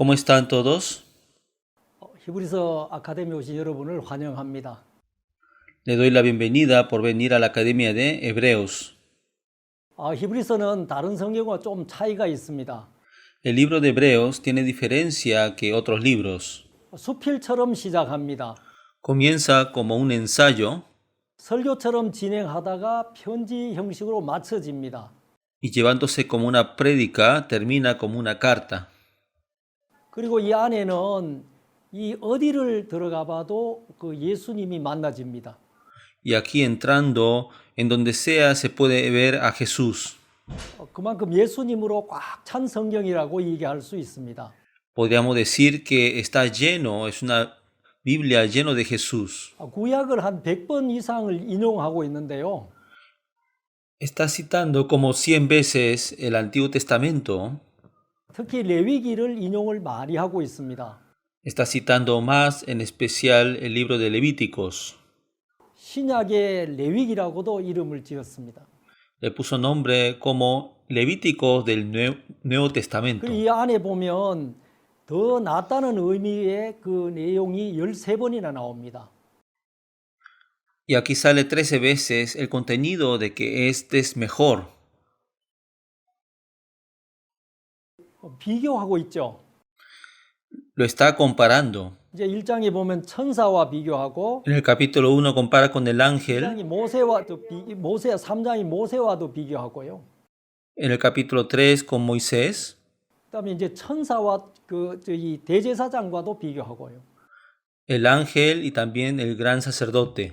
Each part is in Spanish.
¿Cómo están todos? 히브리서 아카데미 오신 여러분을 환영합니다. Le doy la bienvenida por venir a la Academia de Hebreos. 히브리서는 다른 성경과 좀 차이가 있습니다. El libro de Hebreos tiene diferencia que otros libros. 수필처럼 시작합니다. Comienza como un ensayo 설교처럼 진행하다가 편지 형식으로 마쳐집니다. y llevándose como una prédica termina como una carta. 그리고 이 안에는 이 어디를 들어가 봐도 그 예수님이 만나집니다. Y aquí entrando, en donde sea se puede ver a Jesús. 그만큼 예수님으로 꽉 찬 성경이라고 얘기할 수 있습니다. Podríamos decir que está lleno, es una Biblia lleno de Jesús. 구약을 한 100번 이상을 인용하고 있는데요. Está citando como 100 veces el Antiguo Testamento. 특히 레위기를 인용을 많이 하고 있습니다. Está citando más en especial el libro de Levíticos. 신약의 레위기라고도 이름을 지었습니다. Le puso nombre como Levíticos del Nuevo Testamento. 이 안에 보면 더 낫다는 의미의 그 내용이 13번이나 나옵니다. Y aquí sale 13 veces el contenido de que este es mejor. 비교하고 있죠. Lo está comparando. 이제 1장에 보면 천사와 비교하고 En el capítulo 1 compara con el ángel. 2장이 모세와도 3장이 모세와도 비교하고요. En el capítulo 3 con Moisés. 그다음에 이제 천사와 이 대제사장과도 비교하고요. El ángel y también el gran sacerdote.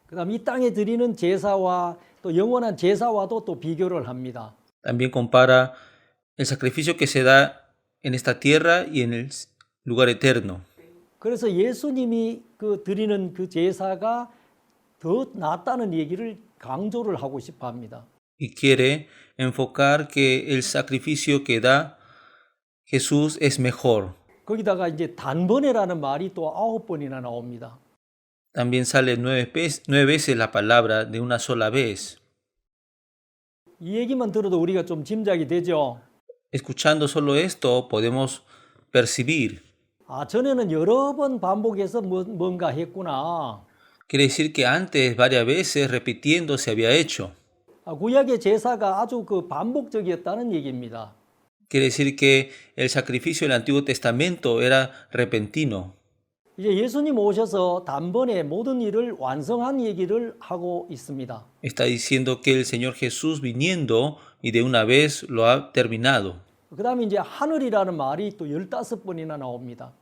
그다음 이 땅에 드리는 제사와 또 영원한 제사와도 또 비교를 합니다. También compara el sacrificio que se da en esta tierra y en el lugar eterno. 그래서 예수님이 드리는 그 제사가 더 낫다는 얘기를 강조를 하고 싶어 합니다. Y quiere enfocar que el sacrificio que da Jesús es mejor. 거기다가 이제 단번에라는 말이 또 9번이나 나옵니다. También sale 9 veces la palabra de una sola vez. 이 얘기만 들어도 우리가 좀 짐작이 되죠. Escuchando solo esto podemos percibir. 전에는 여러 번 반복해서 뭔가 했구나. Quiere decir que antes varias veces repitiendo se había hecho. 구약의 제사가 아주 반복적이었다는 얘기입니다. Quiere decir que el sacrificio del Antiguo Testamento era repentino. 이제 예수님 오셔서 단번에 모든 일을 완성한 얘기를 하고 있습니다. Está diciendo que el Señor Jesús viniendo y de una vez lo ha terminado. 그다음에 이제 하늘이라는 말이 또 15번이나 나옵니다.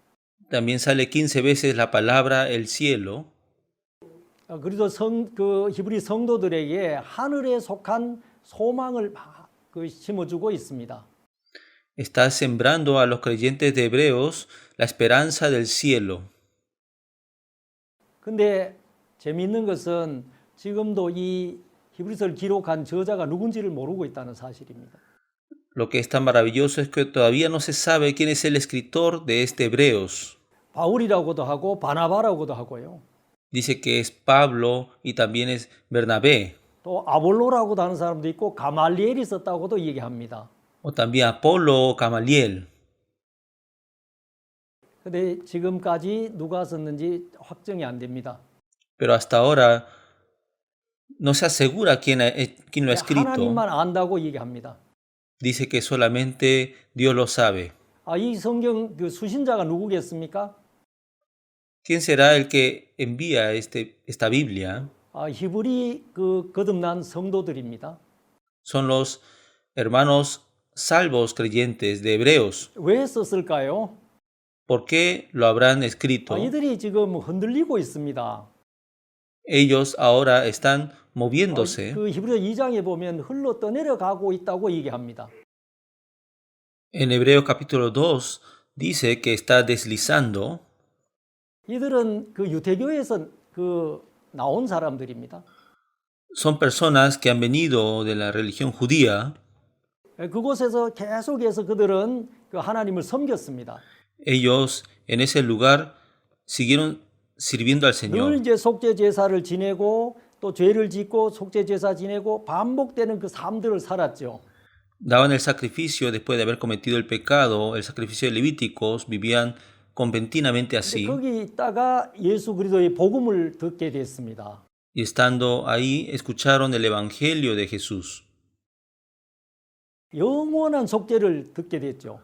También sale 15 veces la palabra el cielo. 그래서 히브리 성도들에게 하늘에 속한 소망을 심어주고 있습니다. Está sembrando a los creyentes de Hebreos la esperanza del cielo. 근데 재미있는 것은 지금도 이 히브리서를 기록한 저자가 누군지를 모르고 있다는 사실입니다. Lo que es tan maravilloso es que todavía no se sabe quién es el escritor de este Hebreos. 바울이라고도 하고 바나바라고도 하고요. Dice que es Pablo y también es Bernabé. 또 아볼로라고도 하는 사람도 있고 가말리엘이 썼다고도 얘기합니다. O también Apolo o Gamaliel. 근데 지금까지 누가 썼는지 확정이 안 됩니다. Pero hasta ahora no se asegura quién lo ha escrito. 하나님만 안다고 얘기합니다. Dice que solamente Dios lo sabe. 이 성경 수신자가 누구겠습니까? ¿Quién será el que envía esta Biblia? 히브리 거듭난 성도들입니다. Son los hermanos salvos creyentes de Hebreos. 왜 썼을까요? ¿Por qué lo habrán escrito? 이들이 지금 흔들리고 있습니다. Ellos ahora están moviéndose. 히브리서 2장에 보면 흘러 떠내려가고 있다고 얘기합니다. En Hebreos capítulo 2 dice que está deslizando. 이들은 유대교에서 나온 사람들입니다. Son personas que han venido de la religión judía. 그곳에서 계속해서 그들은 하나님을 섬겼습니다. Ellos en ese lugar siguieron sirviendo al 늘 Señor. 이제 속죄 제사를 지내고 또 죄를 짓고 속죄 제사 지내고 반복되는 그 삶들을 살았죠. daban el sacrificio después de haber cometido el pecado, el sacrificio de Levíticos, vivían conventinamente 근데 así, 거기 있다가 예수 그리스도의 복음을 듣게 됐습니다. y estando ahí escucharon el Evangelio de Jesús. 영원한 속죄를 듣게 됐죠.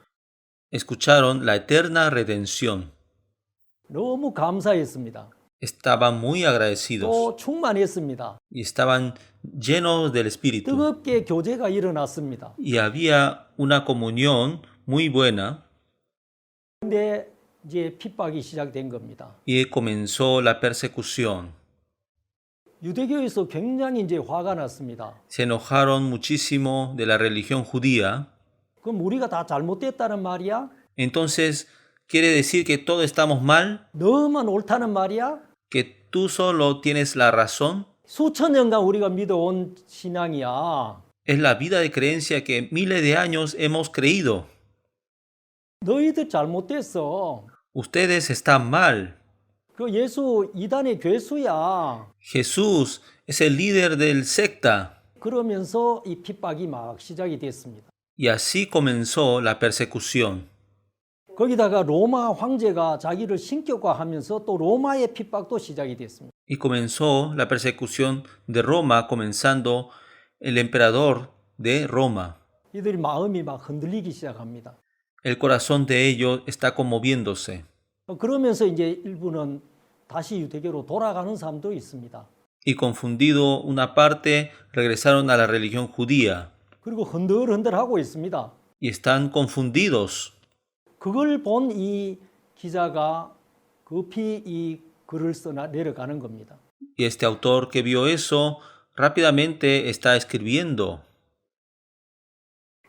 Escucharon la eterna redención. 너무 감사했습니다. Estaban muy agradecidos 또 충만했습니다. y estaban llenos del Espíritu. 뜨겁게 교제가 일어났습니다. Y había una comunión muy buena 근데 이제 핍박이 시작된 겁니다. y comenzó la persecución. 유대교에서 굉장히 이제 화가 났습니다. Se enojaron muchísimo de la religión judía. 그럼 우리가 다 잘못됐다는 말이야? Entonces, ¿quiere decir que todos estamos mal? 너만 옳다는 말이야? ¿Que tú solo tienes la razón? 수천 년간 우리가 믿어온 신앙이야. Es la vida de creencia que miles de años hemos creído. 너희들 잘못됐어. Ustedes están mal. 그 예수 이단의 괴수야. Jesús es el líder del secta. 그러면서 이 핍박이 막 시작이 됐습니다. Y así comenzó la persecución. 거기다가 로마 황제가 자기를 신격화하면서 또 로마의 핍박도 시작이 됐습니다. Y comenzó la persecución de Roma, comenzando el emperador de Roma. 이들이 마음이 막 흔들리기 시작합니다. El corazón de ellos está conmoviéndose. 그러면서 이제 일부는 다시 유대교로 돌아가는 사람도 있습니다. Y confundido una parte, regresaron a la religión judía. 그리고 흔들흔들하고 있습니다. Y están confundidos. 그걸 본 이 기자가 급히 이 글을 써 내려가는 겁니다. Y este autor que vio eso rápidamente está escribiendo.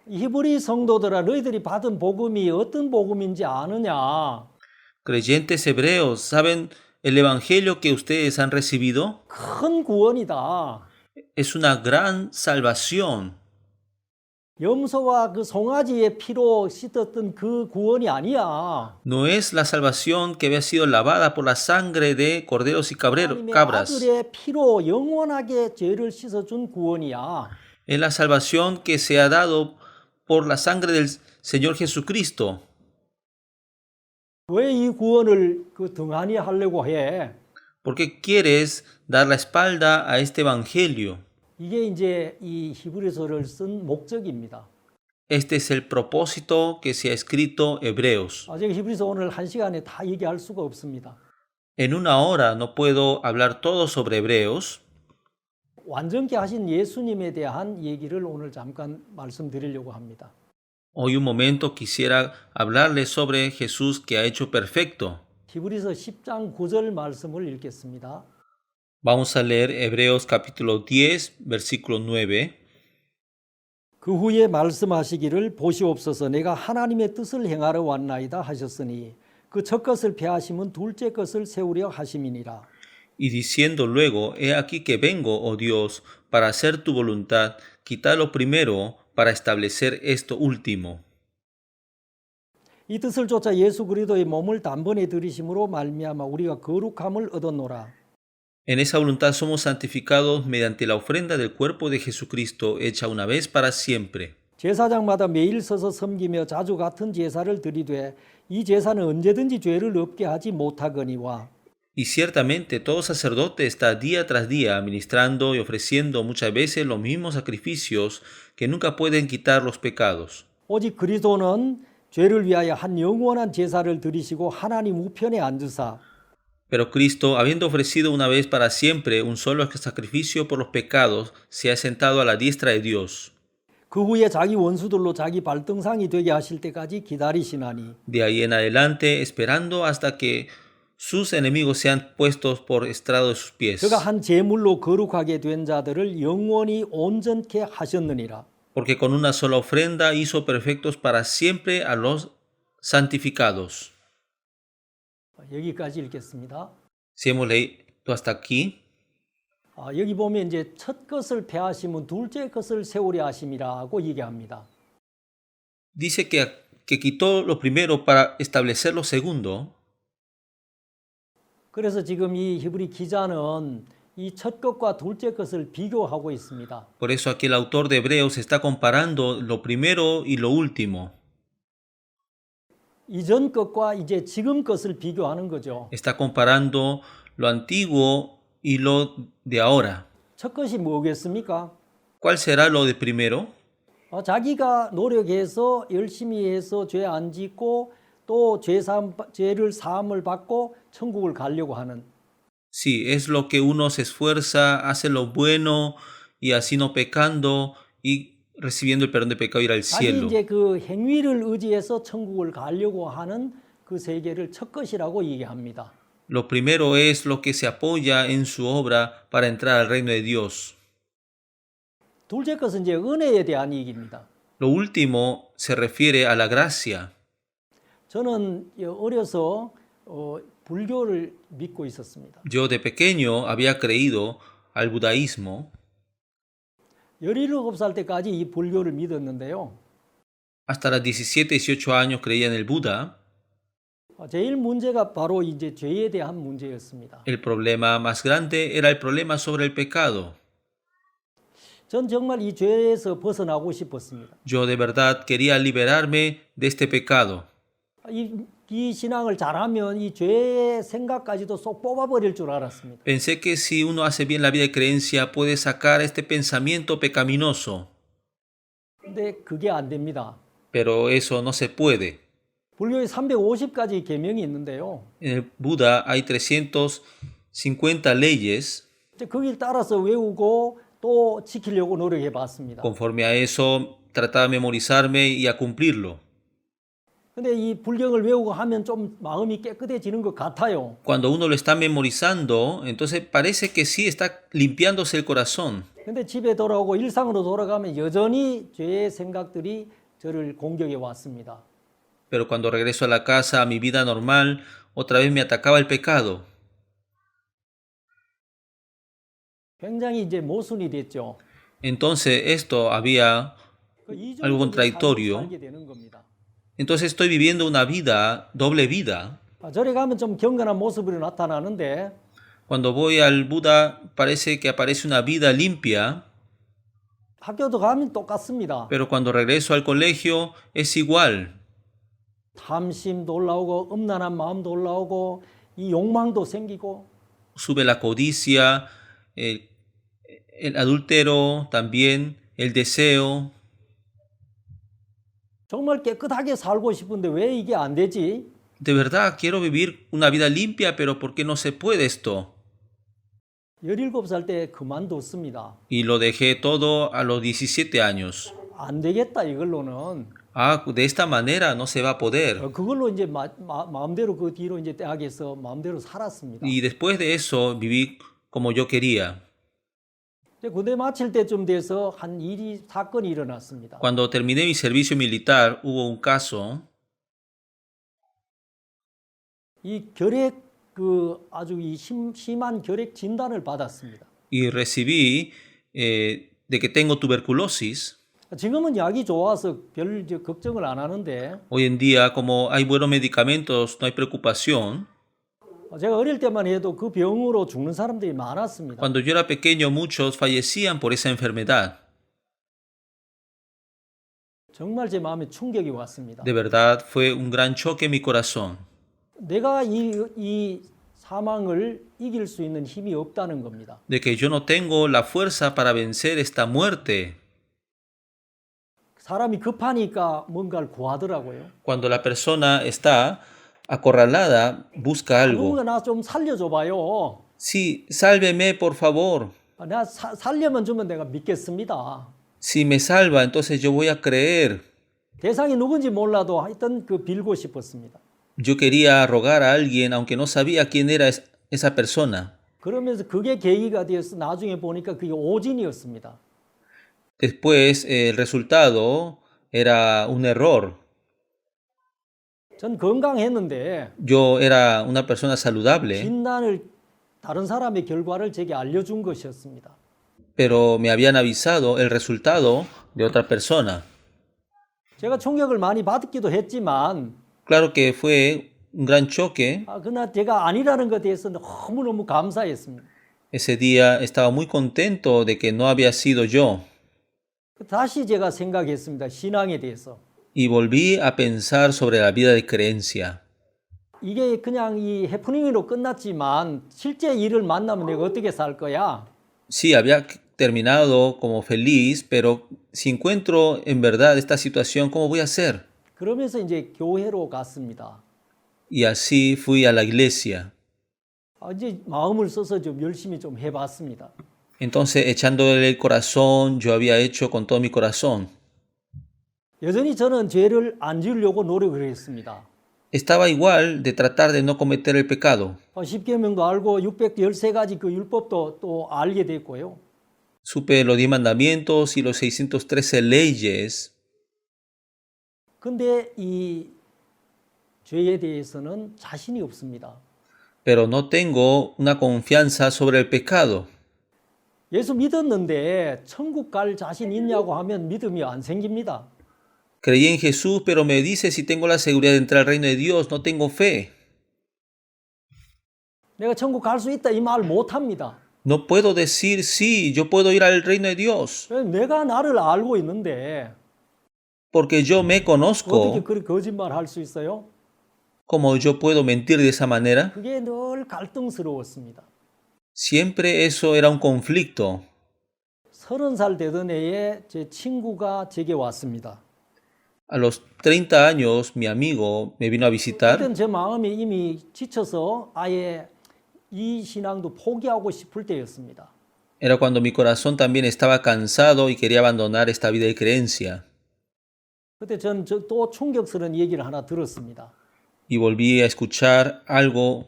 히브리 성도들아 너희들이 받은 복음이 어떤 복음인지 아느냐? Creyentes hebreos, ¿saben el evangelio que ustedes han recibido? 큰 구원이다. Es una gran salvación. 염소와 그 송아지의 피로 씻었던 그 구원이 아니야. No es la salvación que había sido lavada por la sangre de corderos y 하나님의 cabras. 아들의 피로 영원하게 죄를 씻어준 구원이야. Es la salvación que se ha dado por la sangre del Señor Jesucristo. 왜 이 구원을 그 등한히 하려고 해? ¿Por qué quieres dar la espalda a este evangelio? 이게 이제 이 히브리서를 쓴 목적입니다. Este es el propósito que se ha escrito Hebreos. 제가 히브리서 오늘 한 시간에 다 얘기할 수가 없습니다. En una hora no puedo hablar todo sobre Hebreos. 완전케 하신 예수님에 대한 얘기를 오늘 잠깐 말씀드리려고 합니다. Hoy un momento quisiera hablarles sobre Jesús que ha hecho perfecto. 히브리서 10장 9절 말씀을 읽겠습니다. Vamos a leer Hebreos capítulo 10, versículo 9. 그 후에 말씀하시기를 보시옵소서 내가 하나님의 뜻을 행하러 왔나이다 하셨으니 그 첫 것을 폐하심은 둘째 것을 세우려 하심이니라. Y diciendo luego, he aquí que vengo, oh Dios, para hacer tu voluntad, quita lo primero para establecer esto último. 이 뜻을 쫓아 예수 그리스도의 몸을 단번에 들이심으로 말미암아 우리가 거룩함을 얻었노라. En esa voluntad somos santificados mediante la ofrenda del cuerpo de Jesucristo, hecha una vez para siempre. 제사장마다 매일 서서 섬기며 자주 같은 제사를 드리되 이 제사는 언제든지 죄를 없게 하지 못하거니와. Y ciertamente todo sacerdote está día tras día ministrando y ofreciendo muchas veces los mismos sacrificios que nunca pueden quitar los pecados. 오직 그리스도는 죄를 위하여 한 영원한 제사를 드리시고 하나님 우편에 앉으사 Pero Cristo, habiendo ofrecido una vez para siempre un solo sacrificio por los pecados, se ha sentado a la diestra de Dios. 그 후에 자기 원수들로 자기 발등상이 되게 하실 때까지 기다리시나니 De ahí en adelante, esperando hasta que sus enemigos sean puestos por estrado de sus pies. 그가 한 제물로 거룩하게 된 자들을 영원히 온전케 하셨느니라. Porque con una sola ofrenda hizo perfectos para siempre a los santificados. 여기까지 읽겠습니다. Si hemos leído hasta aquí, 여기 보면 이제 첫 것을 폐하시면 둘째 것을 세우려 하심이라고 얘기합니다. dice que quitó lo primero para establecer lo segundo. 그래서 지금 이 히브리 기자는 이 첫 것과 둘째 것을 비교하고 있습니다. Por eso aquí el autor de Hebreos está comparando lo primero y lo último. 이전 것과 이제 지금 것을 비교하는 거죠. Está comparando lo antiguo y lo de ahora. 첫 것이 뭐겠습니까? ¿Cuál será lo de primero? 자기가 노력해서 열심히 해서 죄 안 짓고 또 죄를 사함을 받고 천국을 가려고 하는. Sí, es lo que uno se esfuerza, hace lo bueno y así no pecando y recibiendo el perdón de pecado ir al 자기 cielo. 이제 그 행위를 의지해서 천국을 가려고 하는 그 세계를 첫 것이라고 얘기합니다. Lo primero es lo que se apoya en su obra para entrar al reino de Dios. 둘째 것은 이제 은혜에 대한 얘기입니다. Lo último se refiere a la gracia. 저는 어려서 불교를 믿고 있었습니다. Yo de pequeño había creído al budaísmo. 17살 때까지 이 불교를 믿었는데요. Hasta los 17, 18 años creía en el Buda. 제일 문제가 바로 이제 죄에 대한 문제였습니다. El problema más grande era el problema sobre el pecado. 전 정말 이 죄에서 벗어나고 싶었습니다. Yo de verdad quería liberarme de este pecado. 이 신앙을 잘하면 이 죄의 생각까지도 쏙 뽑아버릴 줄 알았습니다. Pensé que si uno hace bien la vida de creencia puede sacar este pensamiento pecaminoso. 근데 그게 안 됩니다. Pero eso no se puede. 불교에 350가지 계명이 있는데요. En el Buda hay 350 leyes. 거기를 따라서 외우고 또 지키려고 노력해 봤습니다. Conforme a eso, trataba de memorizarme y a cumplirlo. 근데 이 불경을 외우고 하면 좀 마음이 깨끗해지는 것 같아요. Cuando uno lo está memorizando, entonces parece que sí está limpiándose el corazón. 근데 집에 돌아오고 일상으로 돌아가면 여전히 죄의 생각들이 저를 공격해 왔습니다. Pero cuando regreso a la casa, a mi vida normal, otra vez me atacaba el pecado. 굉장히 이제 모순이 됐죠. Entonces esto había algo contradictorio. 살게 되는 겁니다. Entonces estoy viviendo una vida, doble vida. 절에 가면 좀 경건한 모습으로 나타나는데 Cuando voy al Buda parece que aparece una vida limpia, 학교도 가면 똑같습니다. pero cuando regreso al colegio es igual. 탐심도 올라오고 음란한 마음도 올라오고 이 욕망도 생기고 Sube la codicia, el adúltero, también el deseo. 정말 깨끗하게 살고 싶은데 왜 이게 안 되지? De verdad quiero vivir una vida limpia, pero ¿por qué no se puede esto? 17살 때 그만뒀습니다. Y lo dejé todo a los 17 años. 안 되겠다 이걸로는. Ah, de esta manera no se va a poder. 그걸로 이제 마음대로 그 뒤로 이제 대학에서 마음대로 살았습니다. Y después de eso viví como yo quería. 군대 마칠 때쯤 돼서 한 사건이 일어났습니다. Cuando terminé mi servicio militar hubo un caso. 이 결핵 아주 심한 결핵 진단을 받았습니다. Y recibí de que tengo tuberculosis. 지금은 약이 좋아서 별 걱정을 안 하는데 Hoy en día, como hay buenos medicamentos, no hay preocupación. 제가 어릴 때만 해도 그 병으로 죽는 사람들이 많았습니다. Cuando yo era pequeño, muchos fallecían por esa enfermedad. 정말 제 마음에 충격이 왔습니다. De verdad, fue un gran choque en mi corazón. 내가 이 사망을 이길 수 있는 힘이 없다는 겁니다. De que yo no tengo la fuerza para vencer esta muerte. 사람이 급하니까 뭔가를 구하더라고요. Cuando la persona está acorralada, busca algo. 누군가 나 좀 살려줘봐요. Sí, sálveme, por favor. 내가 살려면 주면 내가 믿겠습니다. Si me salva, entonces yo voy a creer. 대상이 누군지 몰라도 하여튼 빌고 싶었습니다. Yo quería rogar a alguien, aunque no sabía quién era esa persona. 그러면서 그게 계기가 되어서 나중에 보니까 그게 오진이었습니다. Después, el resultado era un error. 전 건강했는데 Yo era una persona saludable, 진단을 다른 사람의 결과를 제게 알려준 것이었습니다. pero me habían avisado el resultado de otra persona. 제가 충격을 많이 받기도 했지만 Claro que fue un gran choque, 그러나 제가 아니라는 것에 대해서 너무너무 감사했습니다. Ese día estaba muy contento de que no había sido yo 다시 제가 생각했습니다. 신앙에 대해서. y volví a pensar sobre la vida de creencia. 이게 그냥 이 해프닝으로 끝났지만 실제 일을 만나면 내가 어떻게 살 거야? Sí, había terminado como feliz, pero si encuentro en verdad esta situación, ¿cómo voy a hacer? 그러면서 이제 교회로 갔습니다. Y así fui a la iglesia. 이제 마음을 써서 좀 열심히 좀 해봤습니다. Entonces, echándole el corazón, yo había hecho con todo mi corazón. 여전히 저는 죄를 안 지으려고 노력을 했습니다. Estaba igual de tratar de no cometer el pecado. 10계명도 알고 613가지 그 율법도 또 알게 됐고요. Supe los 10 mandamientos y los 613 leyes, 근데 이 죄에 대해서는 자신이 없습니다. pero no tengo una confianza sobre el pecado. 예수 믿었는데 천국 갈 자신 있냐고 하면 믿음이 안 생깁니다. Creí en Jesús, pero me dice si tengo la seguridad de entrar al reino de Dios, no tengo fe. 내가 천국 갈 수 있다 이 말 못합니다. No puedo decir sí, yo puedo ir al reino de Dios, 내가 나를 알고 있는데 porque yo me 어떻게 conozco. 그렇게 거짓말 할 수 있어요? ¿Cómo yo puedo mentir de esa manera? 그게 늘 갈등스러웠습니다. Siempre eso era un conflicto. 30살 되던 해에 제 친구가 제게 왔습니다. A los 30 años, mi amigo me vino a visitar. 그때는 제 마음이 이미 지쳐서 아예 이 신앙도 포기하고 싶을 때였습니다. Era cuando mi corazón también estaba cansado y quería abandonar esta vida de creencia. 그때 전 또 충격스러운 얘기를 하나 들었습니다. Y volví a escuchar algo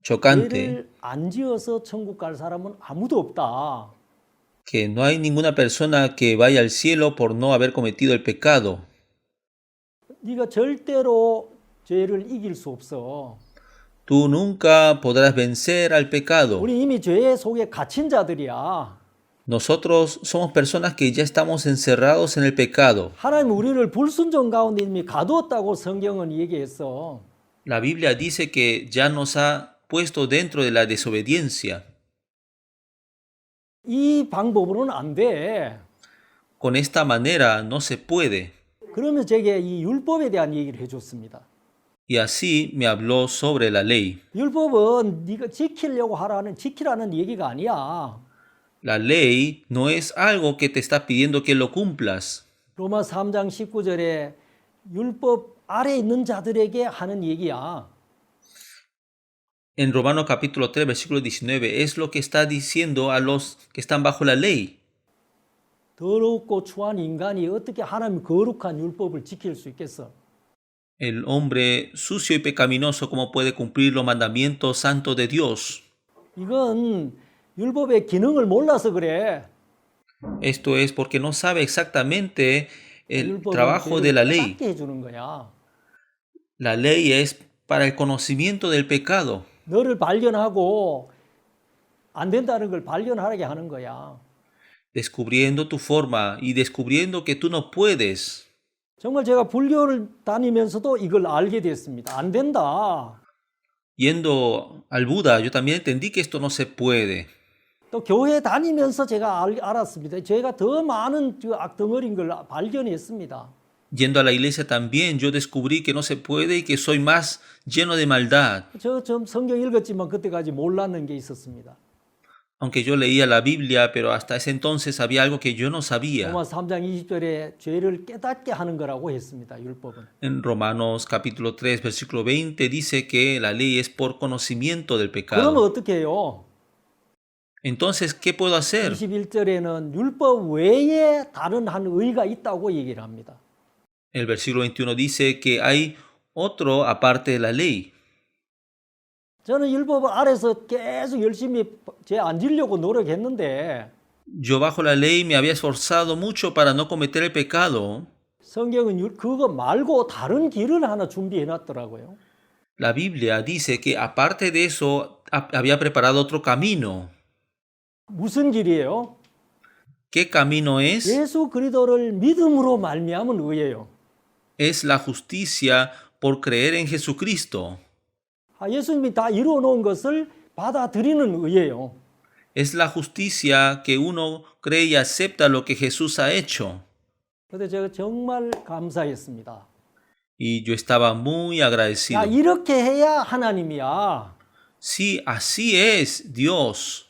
chocante, 죄를 안 지어서 천국 갈 사람은 아무도 없다. que no hay ninguna persona que vaya al cielo por no haber cometido el pecado. 네가 절대로 죄를 이길 수 없어. Tú nunca podrás vencer al pecado. 우리 이미 죄 속에 갇힌 자들이야. Nosotros somos personas que ya estamos encerrados en el pecado. 하나님 우리를 불순종 가운데 이미 가두었다고 성경은 얘기했어. La Biblia dice que ya nos ha puesto dentro de la desobediencia. 이 방법으로는 안 돼. Con esta manera no se puede. 그러면 제게 이 율법에 대한 얘기를 해줬습니다. Y así me habló sobre la ley. 율법은 네가 지키라는 얘기가 아니야. La ley no es algo que te está pidiendo que lo cumplas. 로마 3장 19절에 율법 아래 있는 자들에게 하는 얘기야. En Romanos capítulo 3, versículo 19, es lo que está diciendo a los que están bajo la ley. 더럽고 추한 인간이 어떻게 하나님 거룩한 율법을 지킬 수 있겠어? El hombre sucio y pecaminoso, ¿cómo puede cumplir los mandamientos santos de Dios? 이건 율법의 기능을 몰라서 그래. Esto es porque no sabe exactamente el 율법은 trabajo de la ley. 깨닫게 해주는 거야. La ley es para el conocimiento del pecado. 너를 발견하고 안 된다는 걸 발견하게 하는 거야. Descubriendo tu forma y descubriendo que tú no puedes. 정말 제가 불교를 다니면서도 이걸 알게 됐습니다. 안 된다. Yendo al Buda, yo también entendí que esto no se puede. 또 교회 다니면서 제가 알았습니다. 제가 더 많은 악덩어리인 걸 발견했습니다. Yendo a la iglesia también, yo descubrí que no se puede y que soy más lleno de maldad. 저 좀 성경 읽었지만 그때까지 몰랐는 게 있었습니다. Aunque yo leía la Biblia, pero hasta ese entonces había algo que yo no sabía. 로마 3장 20절에 죄를 깨닫게 하는 거라고 했습니다. 율법은. En Romanos capítulo 3, versículo 20 dice que la ley es por conocimiento del 그러면 pecado. 어떻게 해요? Entonces, ¿qué puedo hacer? 21절에는 율법 외에 다른 한 의가 있다고 얘기를 합니다. El versículo 21 dice que hay otro aparte de la ley. 저는 율법 아래서 계속 열심히 죄 안 지려고 노력했는데 Yo bajo la ley me había esforzado mucho para no cometer el pecado. 성경은 그거 말고 다른 길을 하나 준비해 놨더라고요. La Biblia dice que aparte de eso había preparado otro camino. 무슨 길이에요? ¿Qué camino es? 예수 그리스도를 믿음으로 말미암은 의예요. Es la justicia por creer en Jesucristo. 예수님이 다 이루어 놓은 것을 받아들이는 의예요. Es la justicia que uno cree y acepta lo que Jesús ha hecho. 그런데 제가 정말 감사했습니다. Y yo estaba muy 야, agradecido. 이렇게 해야 하나님이야. Sí, así es Dios.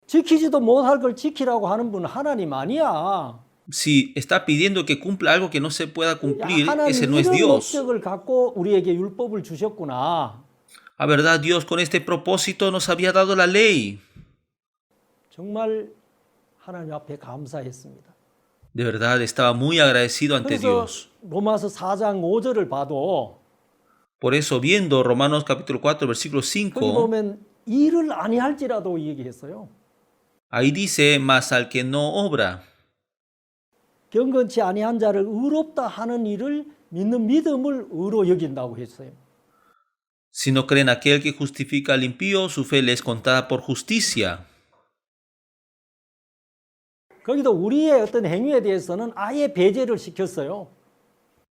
지키지도 못할 걸 지키라고 하는 분은 하나님 아니야. Si está pidiendo que cumpla algo que no se pueda 야, cumplir, 하나님 ese no es 이런 Dios. 목적을 갖고 우리에게 율법을 주셨구나. A verdad, Dios con este propósito nos había dado la ley. 정말 하나님 앞에 감사했습니다. De verdad, estaba muy agradecido ante 그래서 Dios. 로마서 4장 5절을 봐도 Por eso, viendo Romanos capítulo 4, versículo 거기 5, 보면 일을 아니할지라도 얘기했어요. ahí dice, mas al que no obra, 경건치 아니한 자를 의롭다 하는 일을 믿는 믿음을 의로 여긴다고 했어요. si no creen aquel que justifica al impío, su fe le es contada por justicia. 거기도 우리의 어떤 행위에 대해서는 아예 배제를 시켰어요.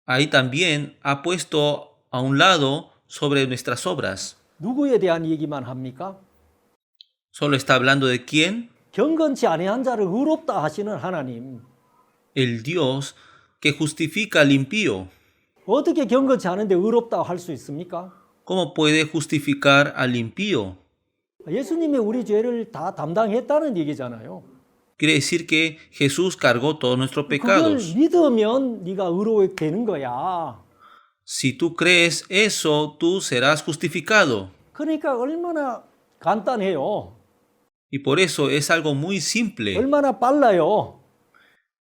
Ahí también ha puesto a un lado sobre nuestras obras. 누구에 대한 얘기만 합니까? Solo está hablando de quién? 경건치 아니한 자를 의롭다 하시는 하나님. El Dios que justifica al impío. 어떻게 경건치 않은데 의롭다 할 수 있습니까? ¿Cómo puede justificar al impío? 예수님이 우리 죄를 다 담당했다는 얘기잖아요. Quiere decir que Jesús cargó todos nuestros 그걸 pecados. 믿으면 네가 의로되는 거야. Si tú crees eso, tú serás justificado. 그러니까 얼마나 간단해요. Y por eso es algo muy simple. 얼마나 빨라요.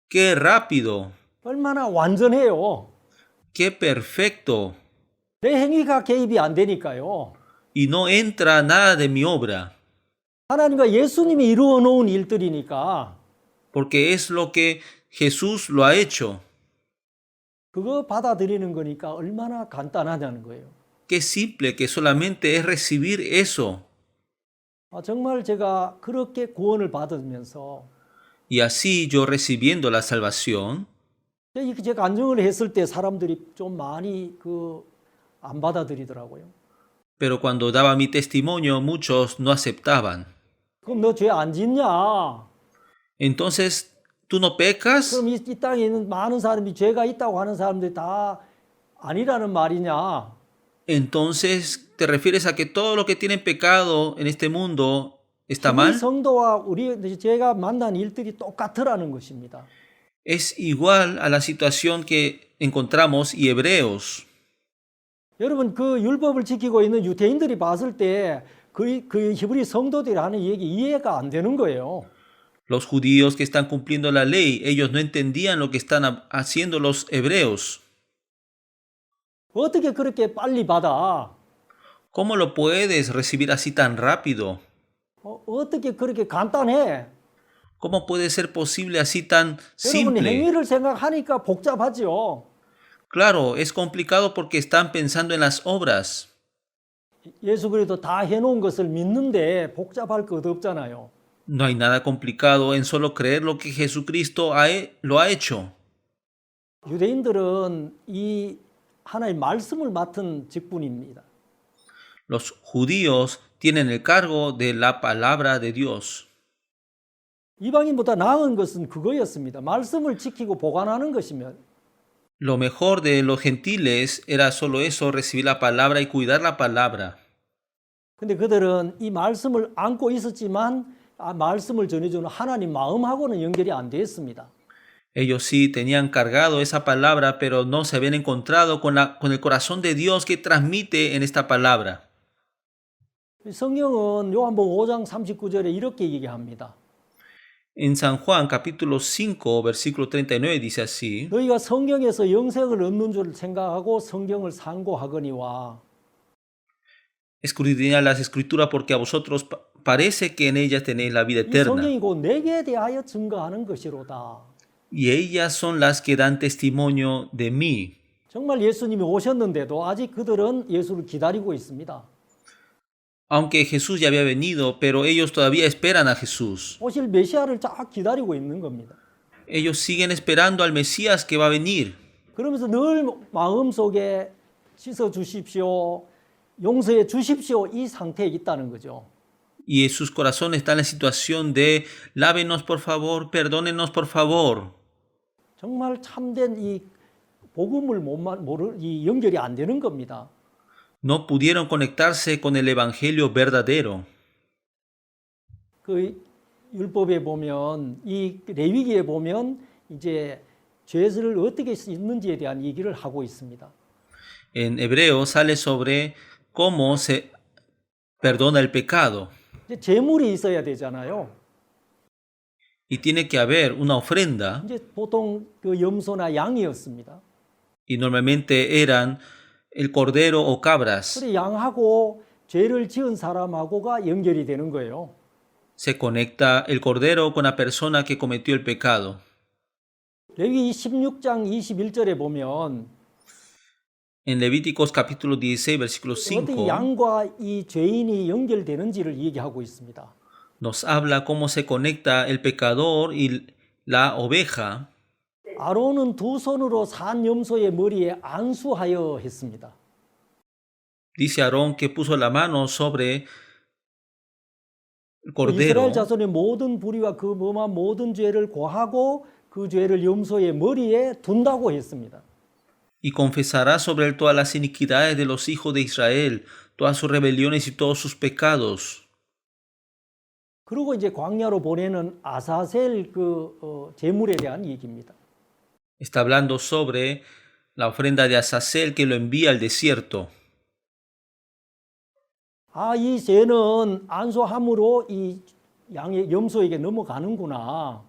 Qué rápido. 얼마나 완전해요. Qué perfecto. 내 행위가 개입이 안 되니까요. Y no entra nada de mi obra. 하나님과 예수님이 이루어 놓은 일들이니까 Porque es lo que Jesús lo ha hecho. 그거 받아들이는 거니까 얼마나 간단하냐는 거예요. Qué simple que solamente es recibir eso. 정말 제가 그렇게 구원을 받으면서 Y así yo recibiendo la salvación, 제가 간증을 했을 때 사람들이 좀 많이 안 받아들이더라고요. pero cuando daba mi testimonio muchos no aceptaban. 그럼 너 죄 안 짓냐? Entonces, ¿tú no pecas? 그럼 이 땅에 있는 많은 사람이 죄가 있다고 하는 사람들이 다 아니라는 말이냐? Entonces, ¿te refieres a que todo lo que tienen pecado en este mundo está 우리 mal? 성도와 우리 제가 만난 일들이 똑같으라는 것입니다. Es igual a la situación que encontramos y Hebreos. 여러분 그 율법을 지키고 있는 유대인들이 봤을 때 그 히브리 성도들이 하는 얘기 이해가 안 되는 거예요. Los judíos que están cumpliendo la ley, ellos no entendían lo que están haciendo los hebreos. 어떻게 그렇게 빨리 받아? ¿Cómo lo puedes recibir así tan rápido? 어떻게 그렇게 간단해? ¿Cómo puede ser posible así tan 여러분 simple? 행위를 생각하니까 복잡하죠. Claro, es complicado porque están pensando en las obras. 예수 그리스도 다 해놓은 것을 믿는데 복잡할 것 없잖아요. No hay nada complicado en solo creer lo que Jesucristo lo ha hecho. 유대인들은 이 하나의 말씀을 맡은 직분입니다. Los judíos tienen el cargo de la palabra de Dios. 이방인보다 나은 것은 그거였습니다. 말씀을 지키고 보관하는 것이면 Lo mejor de los gentiles era solo eso, recibir la palabra y cuidar la palabra. 근데 그들은 이 말씀을 안고 있었지만 말씀을 전해주는 하나님 마음하고는 연결이 안 돼 있습니다. Ellos sí tenían cargado esa palabra, pero no se habían encontrado con el corazón de Dios que transmite en esta palabra. 성경은 요한복음 5장 39절에 이렇게 얘기합니다. En San Juan capítulo 5 versículo 39 dice así: 너희가 성경에서 영생을 얻는 줄 생각하고 성경을 상고하거니와 escudriñad las escrituras porque a vosotros parece que en ellas tenéis la vida 이 eterna. 성경이 곧 내게 대하여 증거하는 것이로다. Y ellas son las que dan testimonio de mí. 정말 예수님이 오셨는데도 아직 그들은 예수를 기다리고 있습니다. Aunque Jesús ya había venido, pero ellos todavía esperan a Jesús. 오실 메시아를 쫙 기다리고 있는 겁니다. Ellos siguen esperando al Mesías que va a venir. 그러면서 늘 마음속에 씻어 주십시오. 용서해 주십시오 이 상태에 있다는 거죠. Y sus corazones están en la situación de lávenos por favor, perdónenos por favor. 정말 참된 이 복음을 이 연결이 안 되는 겁니다. No pudieron conectarse con el evangelio verdadero. 그 율법에 보면 이 레위기에 보면 이제 죄를 어떻게 씻는지에 대한 얘기를 하고 있습니다. En hebreo sale sobre cómo se perdona el pecado. 이제 제물이 있어야 되잖아요. Y tiene que haber una ofrenda. 이제 보통 그 염소나 양이었습니다. Y normalmente eran el cordero o cabras. 그래 양하고 죄를 지은 사람하고가 연결이 되는 거예요. Se conecta el cordero con la persona que cometió el pecado. 레위 16장 21절에 보면 En Levíticos capítulo 16, versículo 어떻게 5, 양과 이 죄인이 연결되는지를 얘기하고 있습니다. nos habla cómo se conecta el pecador y la oveja. 아론은 두 손으로 산 염소의 머리에 안수하여 했습니다. Dice Aarón que puso la mano sobre el cordero. 이스라엘 자손의 모든 불의와 그 모든 죄를 고하고 그 죄를 염소의 머리에 둔다고 했습니다. Y confesará sobre él todas las iniquidades de los hijos de Israel, todas sus rebeliones y todos sus pecados. 그리고 이제 광야로 보내는 아사셀 제물에 대한 얘기입니다. Está hablando sobre la ofrenda de Azazel que lo envía al desierto. 이 죄는 안수함으로 이 양의 염소에게 넘어가는구나.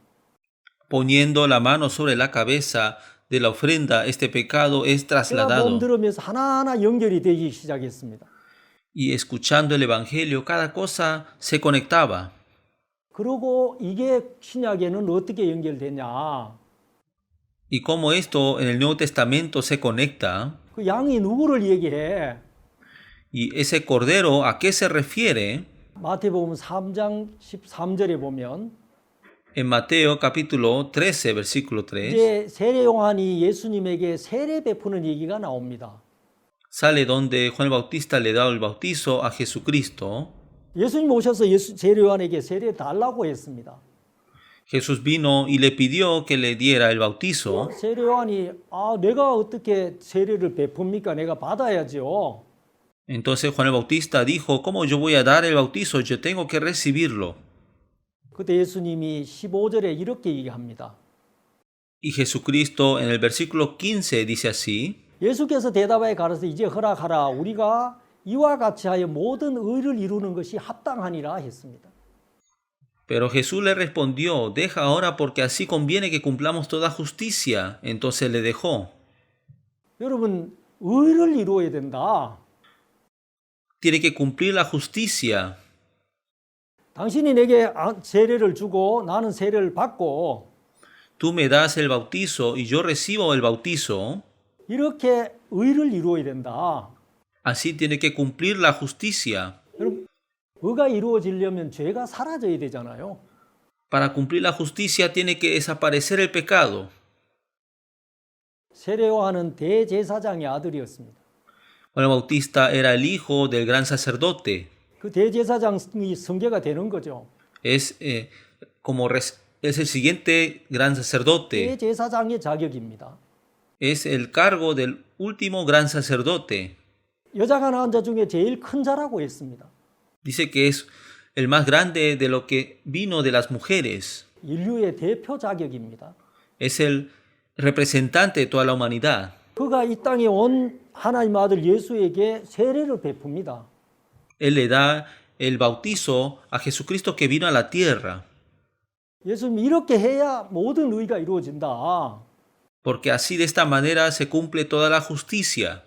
Poniendo la mano sobre la cabeza de la ofrenda, este pecado es 제가 trasladado. 몸 들으면서 하나하나 연결이 되기 시작했습니다. Y escuchando el Evangelio, cada cosa se conectaba. 그리고 이게 신약에는 어떻게 연결되냐? Y cómo esto en el Nuevo Testamento se conecta. 그 양이 누구를 얘기해? Y ese cordero, ¿a qué se refiere? 마태복음 3장 13절에 보면 En Mateo capítulo 13, versículo 3, 이제 세례 요한이 예수님에게 세례 베푸는 얘기가 나옵니다. sale donde Juan el Bautista le da el bautizo a Jesucristo. 예수님 오셔서 세례 요한에게 세례 달라고 했습니다. Jesús vino y le pidió que le diera el bautizo. 세례 요한이 내가 어떻게 세례를 베풉니까? 내가 받아야죠. Entonces Juan el Bautista dijo, ¿cómo yo voy a dar el bautizo? Yo tengo que recibirlo. 그때 예수님이 15절에 이렇게 얘기합니다. Y Jesucristo en el versículo 15 dice así, 예수께서 대답하여 가라사대 이제 허락하라 우리가 이와 같이 하여 모든 의를 이루는 것이 합당하니라 했습니다. pero Jesús le respondió, deja ahora porque así conviene que cumplamos toda justicia. Entonces le dejó. 여러분 의를 이루어야 된다. Tiene que cumplir la justicia. 당신이 내게 세례를 주고 나는 세례를 받고 Tú me das el bautizo y yo recibo el bautizo. 이렇게 의를 이루어야 된다. Así tiene que cumplir la justicia. 여러분, 의가 이루어지려면 죄가 사라져야 되잖아요. Para cumplir la justicia tiene que desaparecer el pecado. 세례 요한은 대제사장의 아들이었습니다. Juan el Bautista era el hijo del gran sacerdote. 그 대제사장이 성계가 되는 거죠. Es el siguiente gran sacerdote. 대제사장의 자격입니다. Es el cargo del último gran sacerdote. 여자가 낳은 자 중에 제일 큰 자라고 했습니다. Dice que es el más grande de lo que vino de las mujeres. 인류의 대표 자격입니다. Es el representante de toda la humanidad. 그가 이 땅에 온 하나님 아들 예수에게 세례를 베풉니다. Él le da el bautizo a Jesucristo que vino a la tierra. 예수님 이렇게 해야 모든 의가 이루어진다. Porque así de esta manera se cumple toda la justicia.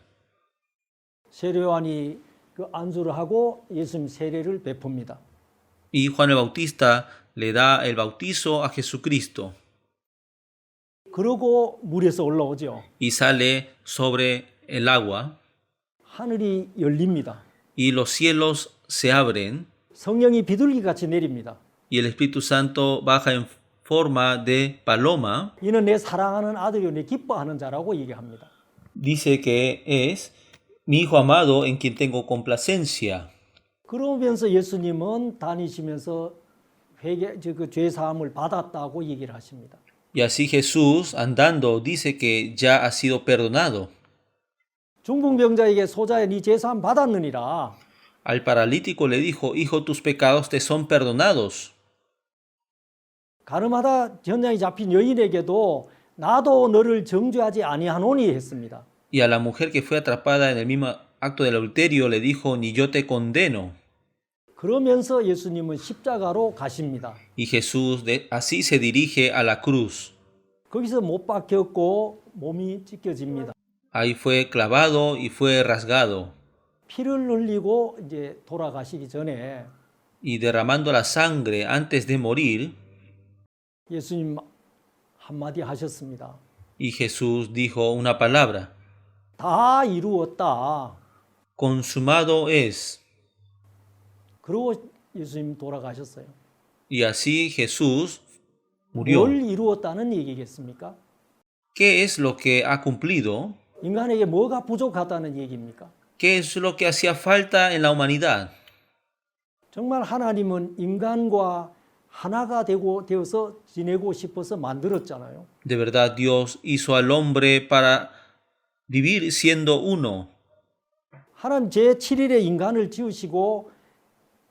세례 요한이 그 안수를 하고 예수님 세례를 베풉니다. Y Juan el Bautista le da el bautizo a Jesucristo. 그러고 물에서 올라오죠. Y sale sobre el agua. 하늘이 열립니다. Y los cielos se abren. 성령이 비둘기같이 내립니다. Y el Espíritu Santo baja en forma de paloma. 이는 내 사랑하는 아들이요 내 기뻐하는 자라고 얘기합니다. Dice que es mi hijo amado en quien tengo complacencia. 그러면서 예수님은 다니시면서 그 죄 사함을 받았다고 얘기를 하십니다. Y así Jesús, andando, dice que ya ha sido perdonado. 중풍병자에게 소자야 네 죄 사함 받았느니라. Al paralítico le dijo, hijo, tus pecados te son perdonados. 가늠하다 현장에 잡힌 여인에게도 나도 너를 정죄하지 아니하노니 했습니다. Y a la mujer que fue atrapada en el mismo acto del adulterio le dijo, ni yo te condeno. 그러면서 예수님은 십자가로 가십니다. Y Jesús así se dirige a la cruz. 거기서 못 박혔고 몸이 찢겨집니다. Ahí fue clavado y fue rasgado. 피를 흘리고 이제 돌아가시기 전에 Y derramando la sangre antes de morir, 예수님 한마디 하셨습니다. y Jesús dijo una palabra, 다 이루었다. consumado es. 그러고 예수님 돌아가셨어요. Y así Jesús murió. 뭘 이루었다는 얘기겠습니까? ¿Qué es lo que ha cumplido? 인간에게 뭐가 부족하다는 얘기입니까? ¿Qué es lo que hacía falta en la humanidad? 정말 하나님은 인간과 하나가 되어서 지내고 싶어서 만들었잖아요. De verdad, Dios hizo al hombre para vivir siendo uno. 하나님 제7일에 인간을 지으시고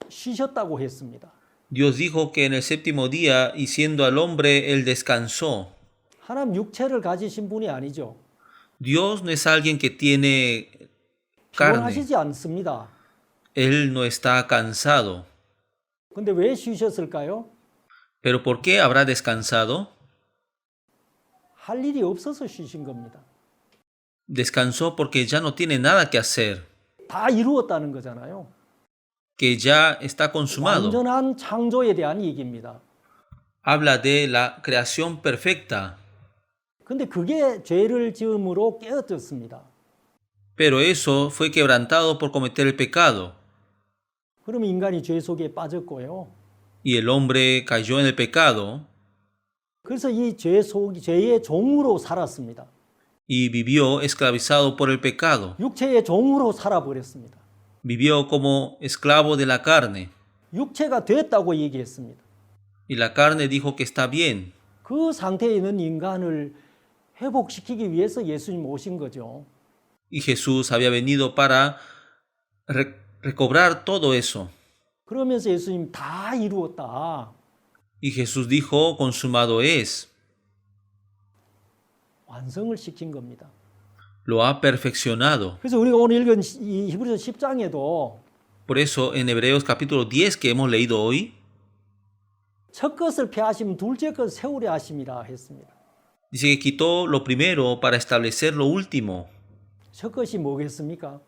쉬셨다고 했습니다. Dios dijo que en el séptimo día, y siendo al hombre, él descansó. 하나님 육체를 가지신 분이 아니죠. Dios no es alguien que tiene carne. 피곤하시지 않습니다. Él no está cansado. 근데 왜 쉬셨을까요? ¿Pero por qué habrá descansado? 할 일이 없어서 쉬신 겁니다. Descansó porque ya no tiene nada que hacer, 다 이루었다는 거잖아요. que ya está consumado. 완전한 창조에 대한 얘기입니다. Habla de la creación perfecta. 근데 그게 죄를 지음으로 깨어졌습니다. Pero eso fue quebrantado por cometer el pecado. 그러면 인간이 죄 속에 빠졌고요. Y el hombre cayó en el pecado 그래서 이 죄의 종으로 살았습니다. y vivió esclavizado por el pecado. 육체의 종으로 살아버렸습니다. Vivió como esclavo de la carne. 육체가 됐다고 얘기했습니다. Y la carne dijo que está bien. 그 상태에 있는 인간을 회복시키기 위해서 예수님 오신 거죠. Y Jesús había venido para recobrar todo eso. 그러면서 예수님 다 이루었다. Y Jesús dijo, consumado es. 완성을 시킨 겁니다. Lo ha perfeccionado. 그래서 우리가 오늘 읽은 이 히브리서 10장에도 Por eso en Hebreos capítulo 10 que hemos leído hoy, 첫 것을 폐하시면 둘째 것 세우려 하심이라 했습니다. dice que quitó lo primero para establecer lo último. 첫 것이 뭐겠습니까?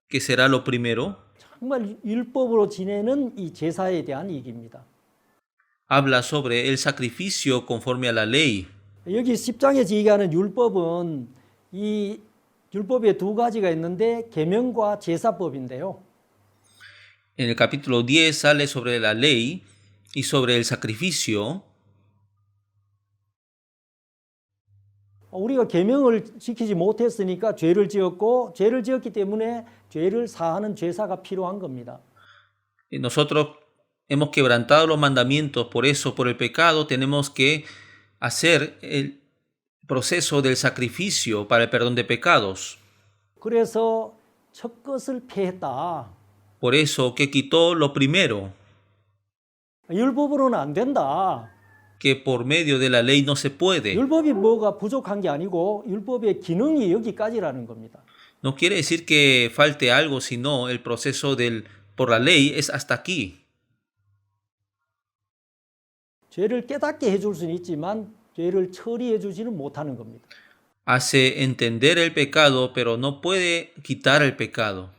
¿Qué será lo primero? 정말 율법으로 지내는 이 제사에 대한 얘기입니다. Habla sobre el sacrificio conforme a la ley. 여기 10장에서 얘기하는 율법은 이 율법에 두 가지가 있는데 계명과 제사법인데요. En el capítulo 10 sale sobre la ley y sobre el sacrificio. 우리가 계명을 지키지 못했으니까 죄를 지었고 죄를 지었기 때문에 죄를 사하는 제사가 필요한 겁니다. Nosotros hemos quebrantado los mandamientos, por eso, por el pecado, tenemos que hacer el proceso del sacrificio para el perdón de pecados. 그래서 첫 것을 폐했다. Por eso que quitó lo primero, 율법으로는 안 된다. que por medio de la ley no se puede. 율법이 뭐가 부족한 게 아니고 율법의 기능이 여기까지라는 겁니다. No quiere decir que falte algo, sino el proceso por la ley es hasta aquí. 죄를 깨닫게 해줄 수는 있지만 죄를 처리해 주지는 못하는 겁니다. Hace entender el pecado, pero no puede quitar el pecado.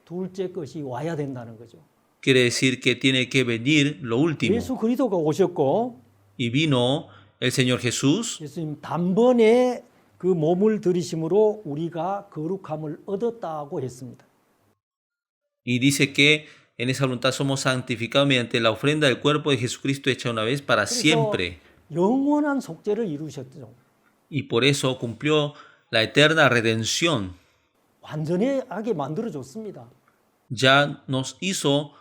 둘째 것이 와야 된다는 거죠. Quiere decir que tiene que venir lo último. 예수 그리스도가 오셨고 Y vino el Señor Jesús 예수님 단번에 그 몸을 들이심으로 우리가 거룩함을 얻었다고 했습니다. y dice que en esa voluntad somos santificados mediante la ofrenda del cuerpo de Jesucristo hecha una vez para siempre. 영원한 속죄를 이루셨죠. Y por eso cumplió la eterna redención. 완전하게 만들어줬습니다. Ya nos hizo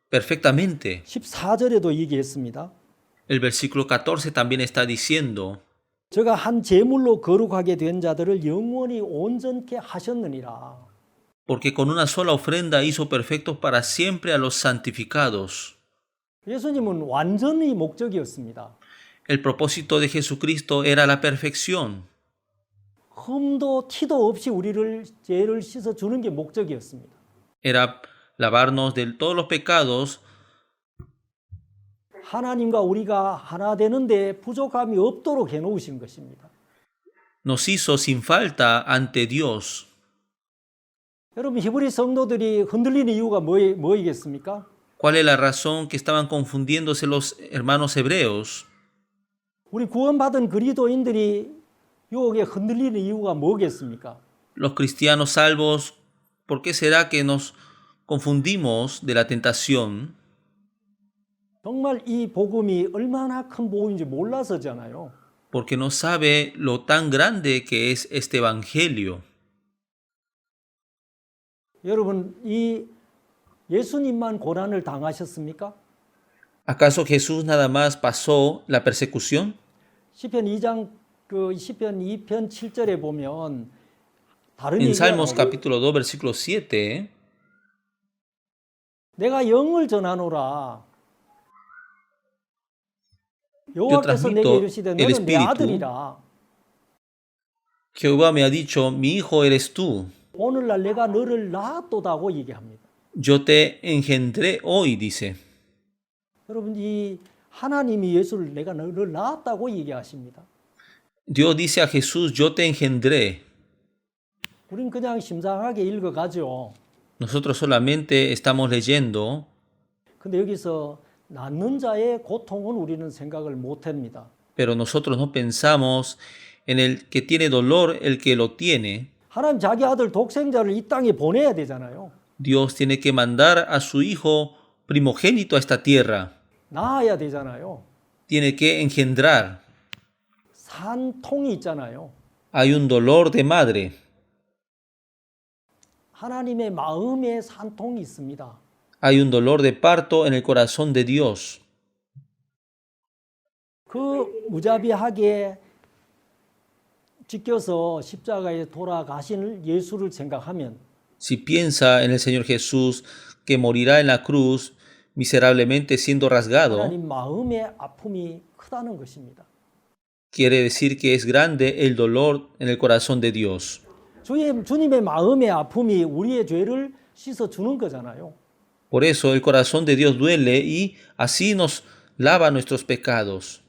perfectamente. 14절에도 얘기했습니다. El versículo 14 también está diciendo, 저가 한 제물로 거룩하게 된 자들을 영원히 온전케 하셨느니라. porque con una sola ofrenda hizo perfectos para siempre a los santificados. 예수님은 완전히 목적이었습니다. El propósito de Jesucristo era la perfección. 흠도 티도 없이 우리를 죄를 씻어 주는 게 목적이었습니다. Era lavarnos de todos los pecados. 하나님과 우리가 하나 되는데 부족함이 없도록 해 놓으신 것입니다. Nos hizo sin falta ante Dios. 여러분 히브리 성도들이 흔들리는 이유가 뭐이겠습니까? ¿Cuál es la razón que estaban confundiéndose los hermanos hebreos? 우리 구원받은 그리스도인들이 유혹에 흔들리는 이유가 뭐겠습니까? Los cristianos salvos, ¿por qué será que nos confundimos de la tentación? 정말 이 복음이 얼마나 큰 복음인지 몰라서잖아요. Porque no sabe lo tan grande que es este evangelio. 여러분 이 예수님만 고난을 당하셨습니까? ¿Acaso Jesús nada más pasó la persecución? 시편 2장 그 시편 2편 7절에 보면 다른 En 얘기가 Salmos 나와요. capítulo 2 versículo 7, 내가 영을 전하노라. 여호와께서 내게 transmito 이르시되 el 너는 내 Espíritu. 아들이라. Jehová me ha dicho, mi hijo eres tú. 오늘날 내가 너를 낳았도다고 얘기합니다. Yo te engendré hoy, dice. 여러분 이 하나님이 예수를 내가 너를 낳았다고 얘기하십니다. Dios dice a Jesús, yo te engendré. 우린 그냥 심상하게 읽어가죠. Nosotros solamente estamos leyendo, 근데 여기서 낳는 자의 고통은 우리는 생각을 못합니다. pero nosotros no pensamos en el que tiene dolor, el que lo tiene. 하나님 자기 아들 독생자를 이 땅에 보내야 되잖아요. Dios tiene que mandar a su hijo primogénito a esta tierra. 낳아야 되잖아요. Tiene que engendrar. 산통이 있잖아요. Hay un dolor de madre. 하나님의 마음에 산통이 있습니다. Hay un dolor de parto en el corazón de Dios. 그 무자비하게 지켜서 십자가에 돌아가신 예수를 생각하면 Si piensa en el Señor Jesús que morirá en la cruz miserablemente siendo rasgado, 하나님 마음의 아픔이 크다는 것입니다. quiere decir que es grande el dolor en el corazón de Dios. 주님의 마음의 아픔이 우리의 죄를 씻어주는 거잖아요. Por eso el corazón de Dios duele y así nos lava nuestros pecados.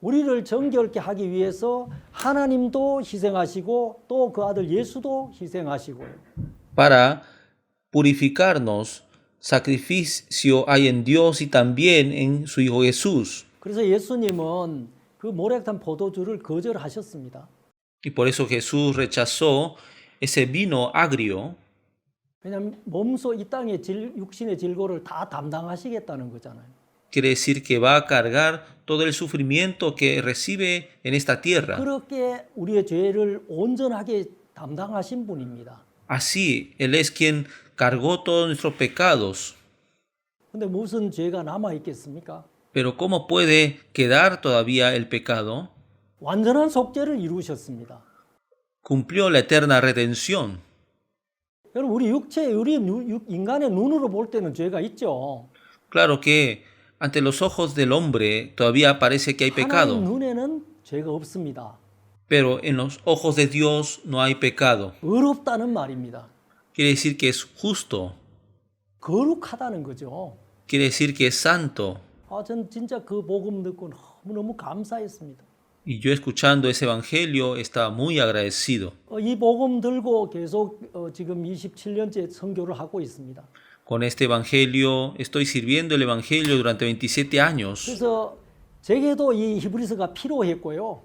우리를 정결케 하기 위해서 하나님도 희생하시고 또 그 아들 예수도 희생하시고요. Para purificarnos, sacrificio hay en Dios y también en su Hijo Jesús. 그래서 예수님은 그 모략단 포도주를 거절하셨습니다. Y por eso Jesús rechazó ese vino agrio, 왜냐하면 몸소 이 땅의 육신의 질고를 다 담당하시겠다는 거잖아요. quiere decir que va a cargar todo el sufrimiento que recibe en esta tierra. 그렇게 우리의 죄를 온전하게 담당하신 분입니다. Así, Él es quien cargó todos nuestros pecados. 근데 무슨 죄가 남아 있겠습니까? Pero ¿cómo puede quedar todavía el pecado? 완전한 속죄를 이루셨습니다. Cumplió la eterna redención. 여러분 우리 인간의 눈으로 볼 때는 죄가 있죠. Claro que ante los ojos del hombre todavía parece que hay 하나님 pecado, 눈에는 죄가 없습니다. pero en los ojos de Dios no hay pecado. 의롭다는 말입니다. Quiere decir que es justo, 거룩하다는 거죠. quiere decir que es santo. 전 진짜 그 복음 듣고 너무너무 감사했습니다. Y yo escuchando ese evangelio estaba muy agradecido. 이 복음 들고 계속 지금 27년째 선교를 하고 있습니다. Con este evangelio estoy sirviendo el evangelio durante 27 años. 그래서 제게도 이 히브리서가 필요했고요.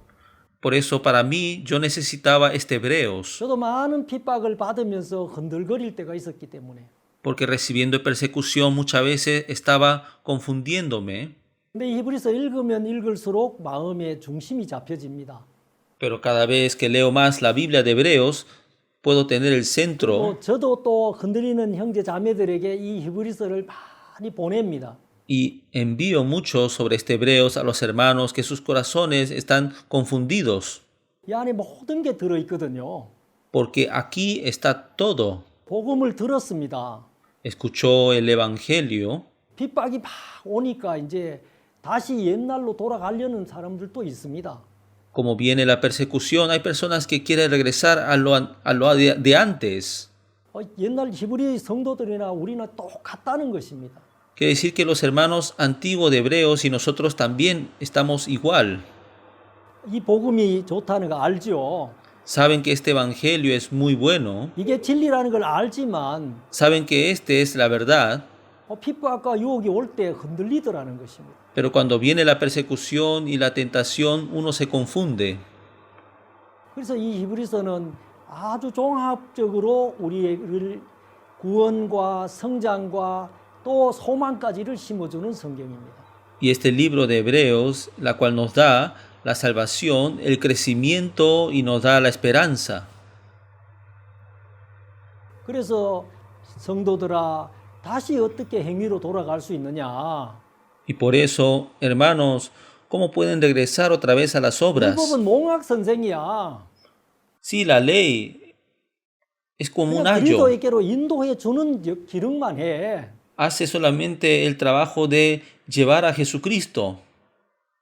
Por eso para mí yo necesitaba este Hebreos, 저도 많은 핍박을 받으면서 흔들거릴 때가 있었기 때문에. porque recibiendo persecución muchas veces estaba confundiéndome, 근데 이 히브리서 읽으면 읽을수록 마음의 중심이 잡혀집니다. pero cada vez que leo más la Biblia de Hebreos, puedo tener el centro 저도 또 흔들리는 형제 자매들에게 이 히브리서를 많이 보냅니다. y envío mucho sobre este Hebreos a los hermanos que sus corazones están confundidos, 이 안에 모든 게 들어있거든요. porque aquí está todo. 복음을 들었습니다. Escuchó el Evangelio, 핍박이 막 오니까 이제 다시 옛날로 돌아가려는 사람들도 있습니다. como viene la persecución, hay personas que quieren regresar a lo de antes. 옛날 히브리 성도들이나 우리는 똑같다는 것입니다. Quiere decir que los hermanos antiguos de Hebreos y nosotros también estamos igual. 이 복음이 좋다는 거 알죠? Saben que este Evangelio es muy bueno, 이게 진리라는 걸 알지만 saben que este es la verdad, 핍박과 유혹이 올 때 흔들리더라는 것입니다. pero cuando viene la persecución y la tentación, uno se confunde. 그래서 이 히브리서는 아주 종합적으로 우리를 구원과 성장과 또 소망까지를 심어주는 성경입니다. Y este libro de Hebreos, la cual nos da la salvación, el crecimiento y nos da la esperanza. 그래서 성도들아 다시 어떻게 행위로 돌아갈 수 있느냐? Y por eso, hermanos, ¿cómo pueden regresar otra vez a las obras? 율법은 몽학 선생이야. Sí, la ley es como un 그냥 ayo. 그리스도에게로 인도해 주는 기능만 해. Hace solamente el trabajo de llevar a Jesucristo.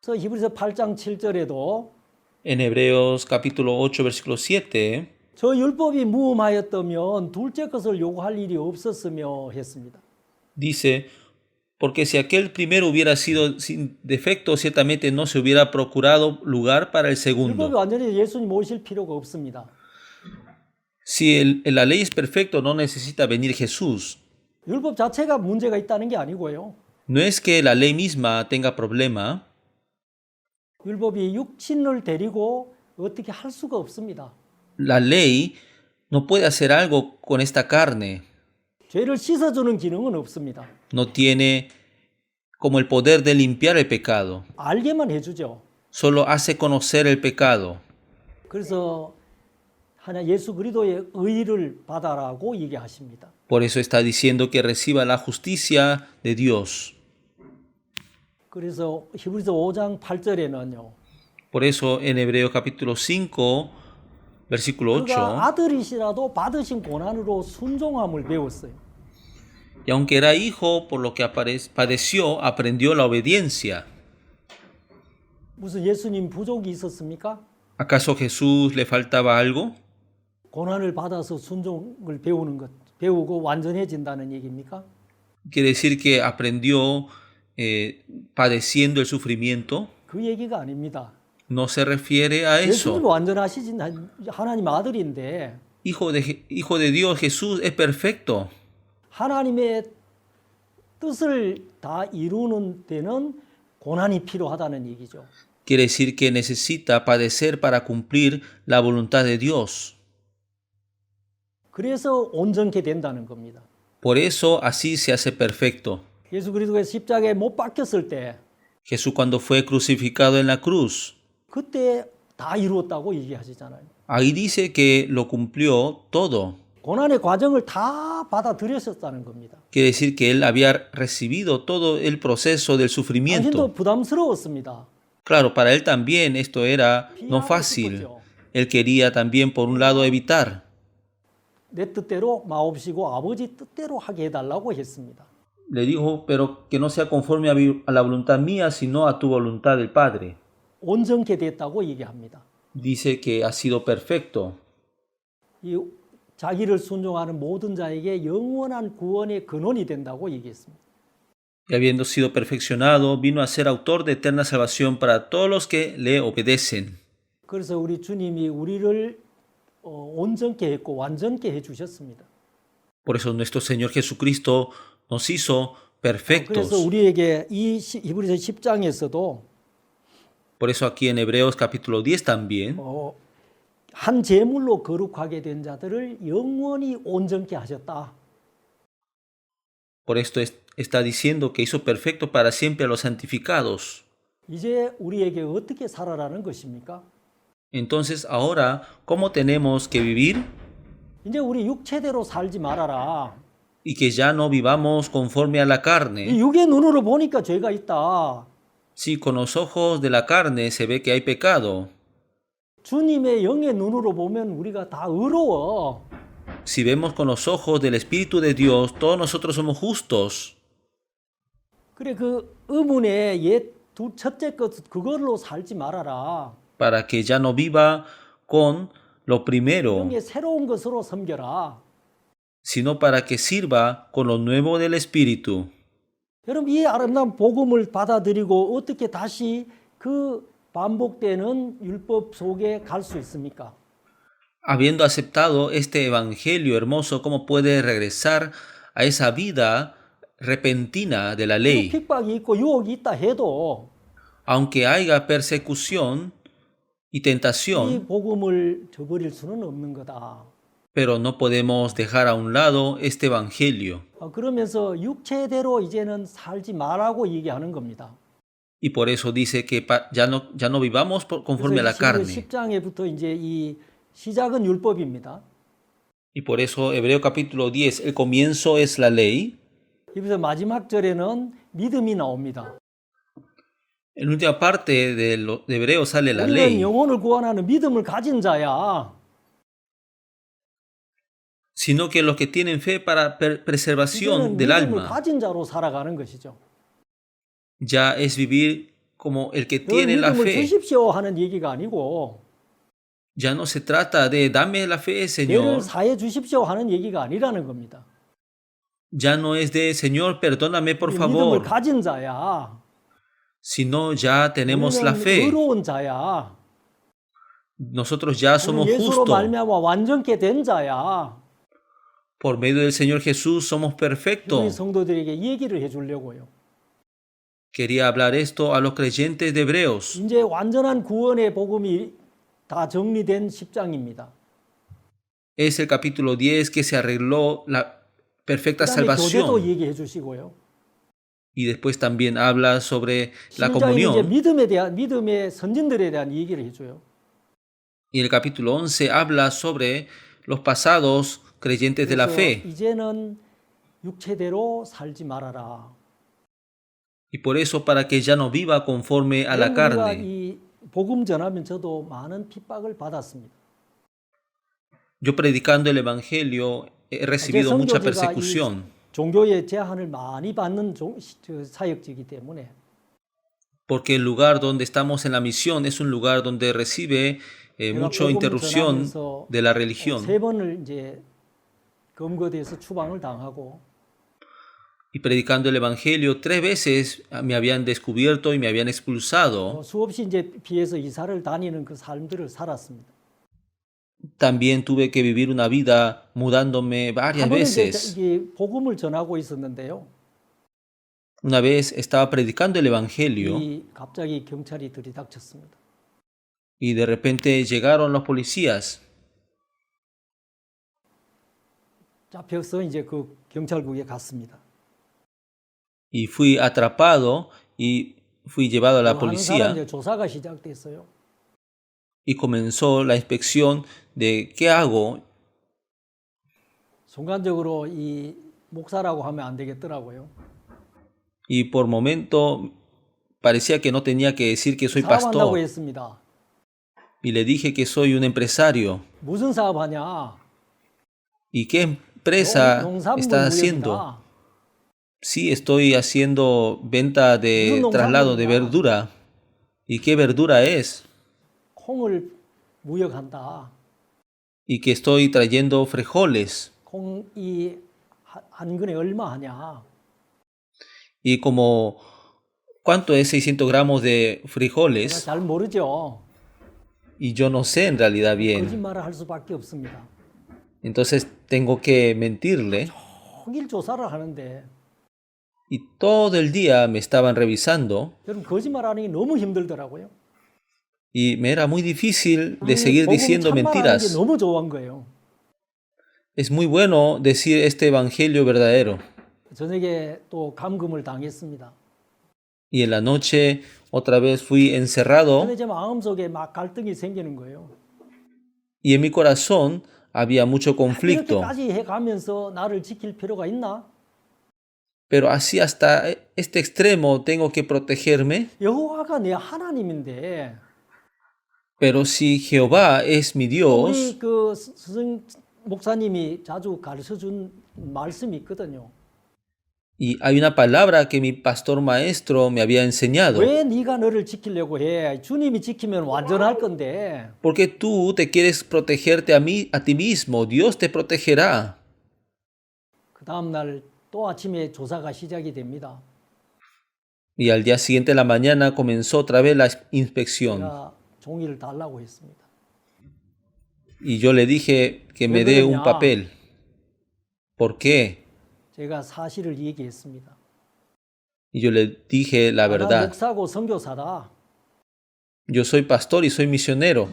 그래서 히브리서 8장 7절에도 En Hebreos capítulo 8, versículo 7, 저 율법이 무음하였다면 둘째 것을 요구할 일이 없었으며 했습니다. dice, porque si aquel primero hubiera sido sin defecto, ciertamente no se hubiera procurado lugar para el 율법이 segundo. 완전히 예수님 모실 필요가 없습니다. Si la ley es perfecta, no necesita venir Jesús. 율법 자체가 문제가 있다는 게 아니고요. No es que la ley misma tenga problema, 율법이 육신을 데리고 어떻게 할 수가 없습니다. la ley no puede hacer algo con esta carne. 죄를 씻어주는 기능은 없습니다. No tiene como el poder de limpiar el pecado. 알게만 해주죠. Solo hace conocer el pecado. 그래서 하나 예수 그리스도의 의를 받아라고 얘기하십니다. Por eso está diciendo que reciba la justicia de Dios. 그래서 히브리서 5장 8절에는요. Por eso en Hebreos capítulo 5, versículo 8, 그가 아들이시라도 받으신 고난으로 순종함을 배웠어요. y aunque era hijo, por lo que padeció, aprendió la obediencia. 무슨 예수님 부족이 있었습니까? ¿Acaso Jesús le faltaba algo? 고난을 받아서 순종을 배우고 완전해진다는 얘기입니까? ¿Quiere decir que aprendió padeciendo el sufrimiento? 그 얘기가 아닙니다. No se refiere a 예수님 eso. 완전하시진 하나님 아들인데 Hijo de Dios, Jesús es perfecto. 하나님의 뜻을 다 이루는 데는 고난이 필요하다는 얘기죠. Quiere decir que necesita padecer para cumplir la voluntad de Dios. 그래서 온전케 된다는 겁니다. Por eso así se hace perfecto. 예수 그리스도가 십자가에 못 박혔을 때 Jesús cuando fue crucificado en la cruz, 그때 다 이루었다고 얘기하시잖아요. ahí dice que lo cumplió todo. 고난의 과정을 다 받아들였었다는 겁니다. Quiere decir que él había recibido todo el proceso del 당신도 sufrimiento. 부담스러웠습니다. Claro, para él también esto era no fácil. Él quería también, por un lado, evitar. 내 뜻대로 마옵시고 아버지 뜻대로 하게 해달라고 했습니다. Le dijo, pero que no sea conforme a la voluntad mía, sino a tu voluntad del Padre. 온전케 됐다고 얘기합니다. Dice que ha sido perfecto. 이 자기를 순종하는 모든 자에게 영원한 구원의 근원이 된다고 얘기했습니다. Y habiendo sido perfeccionado, vino a ser autor de eterna salvación para todos los que le obedecen. 그래서 우리 주님이 우리를 온전케 했고 완전케 해주셨습니다. Por eso nuestro Señor Jesucristo nos hizo 그래서 perfectos. 우리에게 이 히브리서 10장에서도 Por eso aquí en Hebreos capítulo 10 también, 한 제물로 거룩하게 된 자들을 영원히 온전케 하셨다. por esto está diciendo que hizo perfecto para siempre a los santificados. 이제 우리에게 어떻게 살아라는 것입니까? Entonces ahora, ¿cómo tenemos que vivir? 이제 우리 육체대로 살지 말아라. y que ya no vivamos conforme a la 이 carne. 육의 눈으로 보니까 죄가 있다. Si con los ojos de la carne se ve que hay pecado, 주님의 영의 눈으로 보면 우리가 다 의로워. si vemos con los ojos del Espíritu de Dios, todos nosotros somos justos. 그래 그 의문의 첫째 것 그걸로 살지 말아라. Para que ya no viva con lo primero, 영의 새로운 것으로 섬겨라. sino para que sirva con lo nuevo del Espíritu. 여러분 이 아름다운 복음을 받아들이고 어떻게 다시 그 반복되는 율법 속에 갈 수 있습니까? Habiendo aceptado este Evangelio hermoso, ¿cómo puede regresar a esa vida repentina de la ley? 핍박이 있고 유혹이 있다 해도 Aunque haya persecución y 이 tentación, 복음을 저버릴 수는 없는 거다. pero no podemos dejar a un lado este Evangelio. 그러면서 육체대로 이제는 살지 말라고 얘기하는 겁니다. Y por eso dice que ya no vivamos conforme a la carne. 10장에부터 이제 이 시작은 율법입니다. Y por eso Hebreo capítulo 10, el comienzo es la ley. 여기서 마지막 절에는 믿음이 나옵니다. En la última parte de Hebreo sale la 우리는 ley, 영혼을 구원하는 믿음을 가진 자야. sino que los que tienen fe para preservación 이제는 del 믿음을 alma. 가진 자로 살아가는 것이죠. Ya es vivir como el que 너 tiene la 믿음을 fe. 주십시오 하는 얘기가 아니고 Ya no se trata de dame la fe, 죄를 Señor. 사해 주십시오 하는 얘기가 아니라는 겁니다. Ya no es de Señor, perdóname por 믿음을 favor, 가진 자야. sino ya tenemos la 우리는 fe. 의로운 자야. Nosotros ya somos 우리는 예수로 justos. 말미암아 완전케 된 자야. Por medio del Señor Jesús somos 우리 perfectos. 성도들에게 이 얘기를 해주려고요. Quería hablar esto a los creyentes de Hebreos. 이제 완전한 구원의 복음이 다 정리된 10장입니다. Es el capítulo 10 que se arregló la perfecta 그다음에 교제도 salvación. 얘기해 주시고요. Y después también habla sobre la 11장에는 이제 comunión. 믿음의 선진들에 대한 얘기를 해줘요. Y el capítulo 11 habla sobre los pasados creyentes de la 그래서 fe. 이제는 육체대로 살지 말아라. Y por eso, para que ya no viva conforme a la 우리가 carne. 이 복음 전하면 저도 많은 핍박을 받았습니다. Yo predicando el Evangelio he recibido mucha persecución. 종교의 제한을 많이 받는 사역지이기 때문에 Porque el lugar donde estamos en la misión es un lugar donde recibe mucha interrupción de la religión. 3번을 이제 검거돼서 추방을 당하고 Y predicando el Evangelio 3 veces me habían descubierto y me habían expulsado. 수없이 이제 피해서 이사를 다니는 그 삶들을 살았습니다. También tuve que vivir una vida mudándome varias 한 번은 veces. 이제 복음을 전하고 있었는데요. Una vez estaba predicando el Evangelio 갑자기 경찰이 들이닥쳤습니다. y de repente llegaron los policías. 잡혀서 이제 그 경찰국에 갔습니다. Y fui atrapado y fui llevado a la 하는 사람 policía 이제 조사가 시작됐어요. y comenzó la inspección de qué hago. 순간적으로 이 목사라고 하면 안 되겠더라고요. Y por momento parecía que no tenía que decir que soy 사업한다고 pastor. 했습니다. Y le dije que soy un empresario. 무슨 사업하냐? ¿Y qué empresa 농산물 estás haciendo? 무역이다. Sí, estoy haciendo venta de 무슨 traslado de 농산물이야? verdura. ¿Y qué verdura es? 콩을 무역한다. Y que estoy trayendo frijoles. 콩이 한 근에 얼마 하냐? Y como, ¿cuánto es 600 gramos de 제가 frijoles? 잘 모르죠. Y yo no sé en realidad bien. 거짓말을 할 수밖에 없습니다. Entonces tengo que mentirle. 종일 조사를 하는데 Y todo el día me estaban revisando. 여러분 거짓말하는 게 너무 힘들더라고요. Y me era muy difícil de 이 seguir 복음 diciendo 참말하는 게 mentiras. 너무 좋은 거예요. Es muy bueno decir este evangelio verdadero. 저녁에 또 감금을 당했습니다. Y en la noche otra vez fui encerrado 근데 제 마음속에 막 갈등이 생기는 거예요. y en mi corazón había mucho conflicto. 이렇게까지 해가면서 나를 지킬 필요가 있나? Pero así hasta este extremo tengo que protegerme. 여호와가 내 하나님인데 Pero si Jehová es mi Dios, 우리 그 스승 목사님이 자주 가르쳐 준 말씀이 있거든요. y hay una palabra que mi pastor maestro me había enseñado. 왜 네가 너를 지키려고 해? 주님이 지키면 완전할 건데. Porque tú te quieres protegerte a ti mismo, Dios te protegerá. 그 다음 날 또 아침에 조사가 시작이 됩니다. Y al día siguiente de la mañana comenzó otra vez la inspección. 제가 종이를 달라고 했습니다. Y yo le dije que me dé un papel. ¿Por qué? 제가 사실을 얘기했습니다. Y yo le dije la 나 verdad. 목사고 선교사다. Yo soy pastor y soy misionero.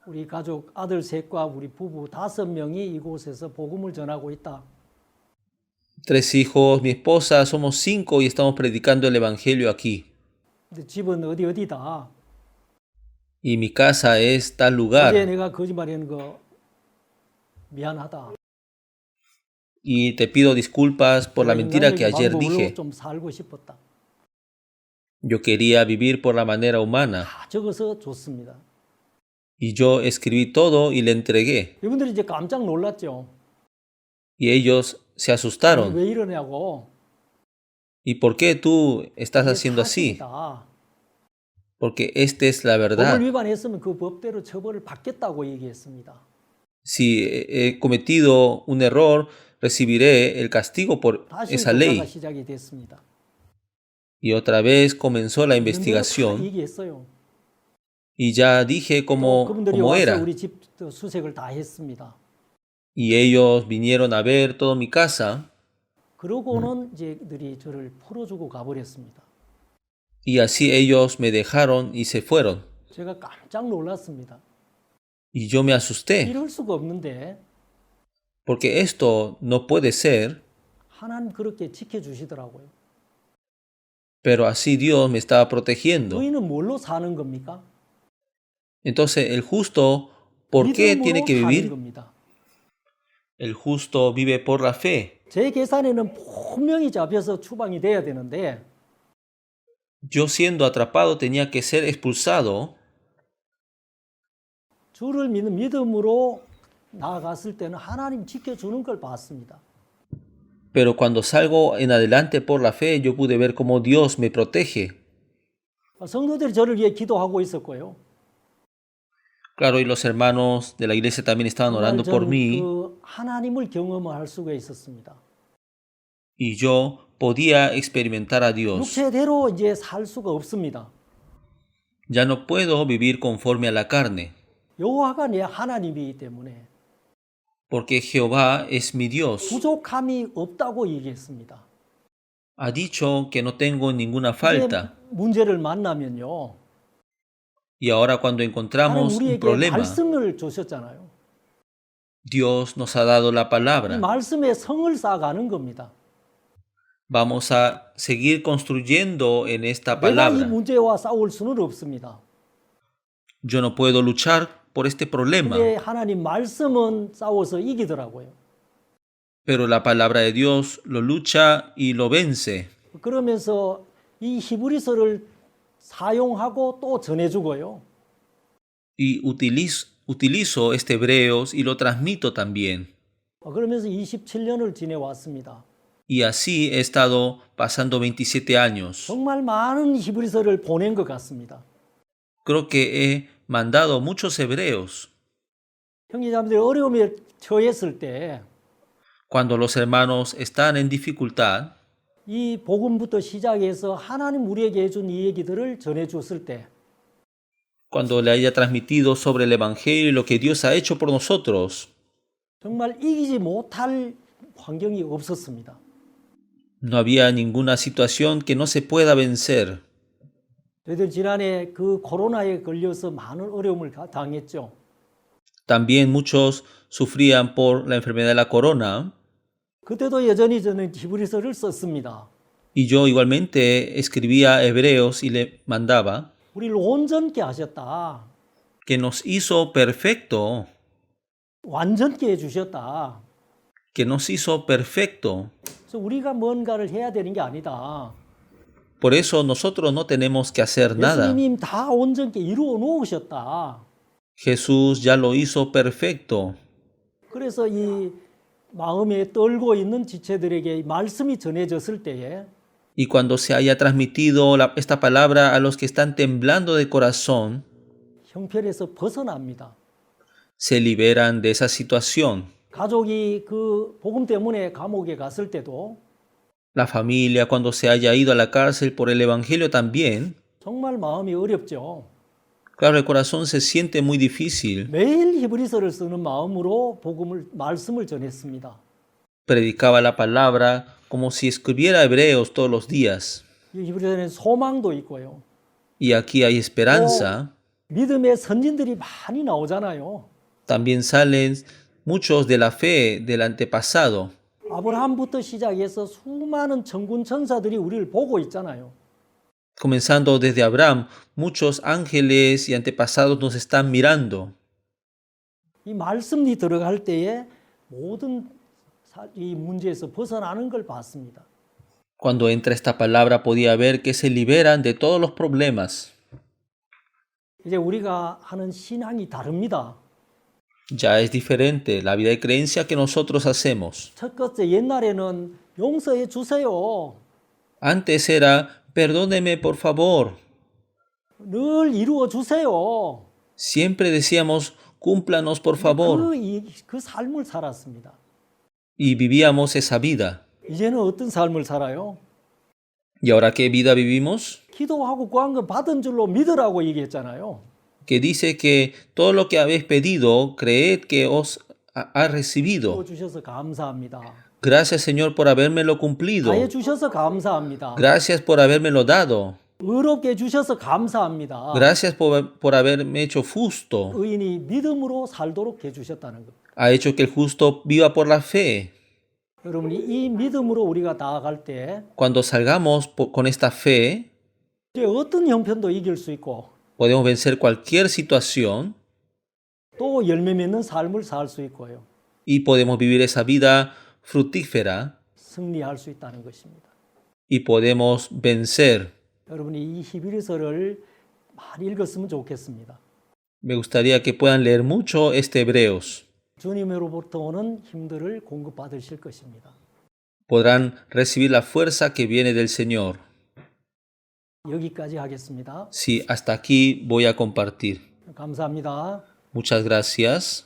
우리 가족 아들 셋과 우리 부부 5명이 이곳에서 복음을 전하고 있다. 3 hijos, mi esposa, somos 5 y estamos predicando el evangelio aquí. 근데 집은 어디다. Y mi casa es tal 어제 lugar. 내가 거짓말하는 거 미안하다. Y te pido disculpas por la mentira que 인간적인 ayer 방법으로 dije. 좀 살고 싶었다. Yo quería vivir por la manera humana. 다 적어서 줬습니다. Y yo escribí todo y le entregué. 이분들이 이제 깜짝 놀랐죠. Y ellos se asustaron. 왜 이러냐고. ¿Y por qué tú estás 이게 haciendo así? 사실이다. Porque esta es la 법을 verdad. 위반했으면 그 법대로 처벌을 받겠다고 얘기했습니다. Si he cometido un error, recibiré el castigo por 다시 esa 조사가 ley. 시작이 됐습니다. Y otra vez comenzó la 다 investigación. 얘기했어요. Y ya dije cómo 그분들이 cómo 와서 era. 우리 집 수색을 다 했습니다. Y ellos vinieron a ver toda mi casa. 그러고는 이제 그들이 저를 풀어주고 가버렸습니다. Y así ellos me dejaron y se fueron. 제가 깜짝 놀랐습니다. Y yo me asusté. 이럴 수가 없는데 Porque esto no puede ser. 하나님 그렇게 지켜주시더라고요. Pero así Dios me estaba protegiendo. 너희는 뭘로 사는 겁니까? Entonces, el justo, ¿por qué 믿음으로 tiene que 사는 vivir? 겁니다. El justo vive por la fe. 제 계산에는 분명히 잡혀서 추방이 돼야 되는데 Yo siendo atrapado tenía que ser expulsado, 주를 믿는 믿음으로 나아갔을 때는 하나님 지켜주는 걸 봤습니다. pero cuando salgo en adelante por la fe, yo pude ver cómo Dios me protege. 성도들이 저를 위해 기도하고 있었고요. Claro, y los hermanos de la iglesia también estaban orando por 저는 mí, 그 하나님을 경험할 수가 있었습니다. y yo podía experimentar a Dios. 육체대로 이제 살 수가 없습니다. Ya no puedo vivir conforme a la carne, 여호와가 내 하나님이기 때문에 porque Jehová es mi Dios. 부족함이 없다고 얘기했습니다. Ha dicho que no tengo ninguna 이제 falta. 문제를 만나면요. Y ahora cuando 하나님 encontramos un 우리에게 problema, 말씀을 주셨잖아요. Dios nos ha dado la 이 palabra. 말씀에 성을 쌓아가는 겁니다. Vamos a seguir construyendo en esta 내가 이 palabra. 문제와 싸울 수는 없습니다. Yo no puedo luchar por este problema, 근데 하나님 말씀은 싸워서 이기더라고요. pero la palabra de Dios lo lucha y lo vence. 그러면서 이 히브리서를 사용하고 또 전해주고요. Y utilizo este Hebreos y lo transmito también. 그러면서 27년을 지내왔습니다. Y así he estado pasando 27 años. 정말 많은 히브리서를 보낸 것 같습니다. Creo que he mandado muchos hebreos. 형제자매들이 어려움에 처했을 때 Cuando los hermanos están en dificultad, 이 복음부터 시작해서 하나님 우리에게 해준 이 얘기들을 전해줬을 때 cuando le haya transmitido sobre el Evangelio y lo que Dios ha hecho por nosotros, 정말 이기지 못할 환경이 없었습니다. no había ninguna situación que no se pueda vencer. 저희들 지난해 그 코로나에 걸려서 많은 어려움을 당했죠. También muchos sufrían por la enfermedad de la corona, 그때도 여전히 저는 히브리서를 썼습니다. y yo igualmente escribía hebreos y le mandaba, 우리를 온전케 하셨다. que nos hizo perfecto. 완전케 해주셨다. que nos hizo perfecto. 그래서 우리가 뭔가를 해야 되는 게 아니다. Por eso nosotros no tenemos que hacer nada. 예수님이 다 온전케 이루어 놓으셨다. Jesús ya lo hizo perfecto. 그래서 이 마음에 떨고 있는 지체들에게 말씀이 전해졌을 때에 Y cuando se haya transmitido esta palabra a los que están temblando de corazón, 형편에서 벗어납니다. se liberan de esa situación. 가족이 그 복음 때문에 감옥에 갔을 때도 La familia, cuando se haya ido a la cárcel por el Evangelio también, 정말 마음이 어렵죠. claro, el corazón se siente muy difícil. 매일 히브리서를 쓰는 마음으로 말씀을 전했습니다. Predicaba la palabra como si escribiera hebreos todos los días. 이 히브리서에는 소망도 있고요. Y aquí hay esperanza. 믿음의 선진들이 많이 나오잖아요. También salen muchos de la fe del antepasado. 아브라함부터 시작해서 수많은 천군 천사들이 우리를 보고 있잖아요. Comenzando desde Abraham, muchos ángeles y antepasados nos están mirando. 이 말씀이 들어갈 때에 모든 이 문제에서 벗어나는 걸 봤습니다. Cuando entra esta palabra podía ver que se liberan de todos los problemas. 이제 우리가 하는 신앙이 다릅니다. Ya es diferente la vida de creencia que nosotros hacemos. 첫 번째 옛날에는 용서해 주세요. Antes era, perdóneme por favor. 늘 이루어 주세요. Siempre decíamos, cúmplanos por favor. 그 삶을 살았습니다. Y vivíamos esa vida. 이제는 어떤 삶을 살아요? ¿Y ahora qué vida vivimos? 기도하고 구한 거 받은 줄로 믿으라고 얘기했잖아요. Que dice que todo lo que habéis pedido, creed que os ha recibido. 주셔서 감사합니다. Gracias, Señor, por habérmelo cumplido. 다 해주셔서 감사합니다. Gracias por habérmelo dado. 의롭게 해주셔서 감사합니다. Gracias por haberme hecho justo. 의인이 믿음으로 살도록 해주셨다는 것. Ha hecho que el justo viva por la fe. 여러분이 이 믿음으로 우리가 나아갈 때 Cuando salgamos con esta fe, 이제 어떤 형편도 이길 수 있고 podemos vencer cualquier situación 또 열매 맺는 삶을 살 수 있고요. y podemos vivir esa vida fructífera 승리할 수 있다는 것입니다. y podemos vencer. 여러분이 이 히브리서를 많이 읽었으면 좋겠습니다. Me gustaría que puedan leer mucho este Hebreos. 주님으로부터 오는 힘들을 공급받으실 것입니다. Podrán recibir la fuerza que viene del Señor. 여기까지 하겠습니다. Sí, hasta aquí voy a compartir. 감사합니다. Muchas gracias.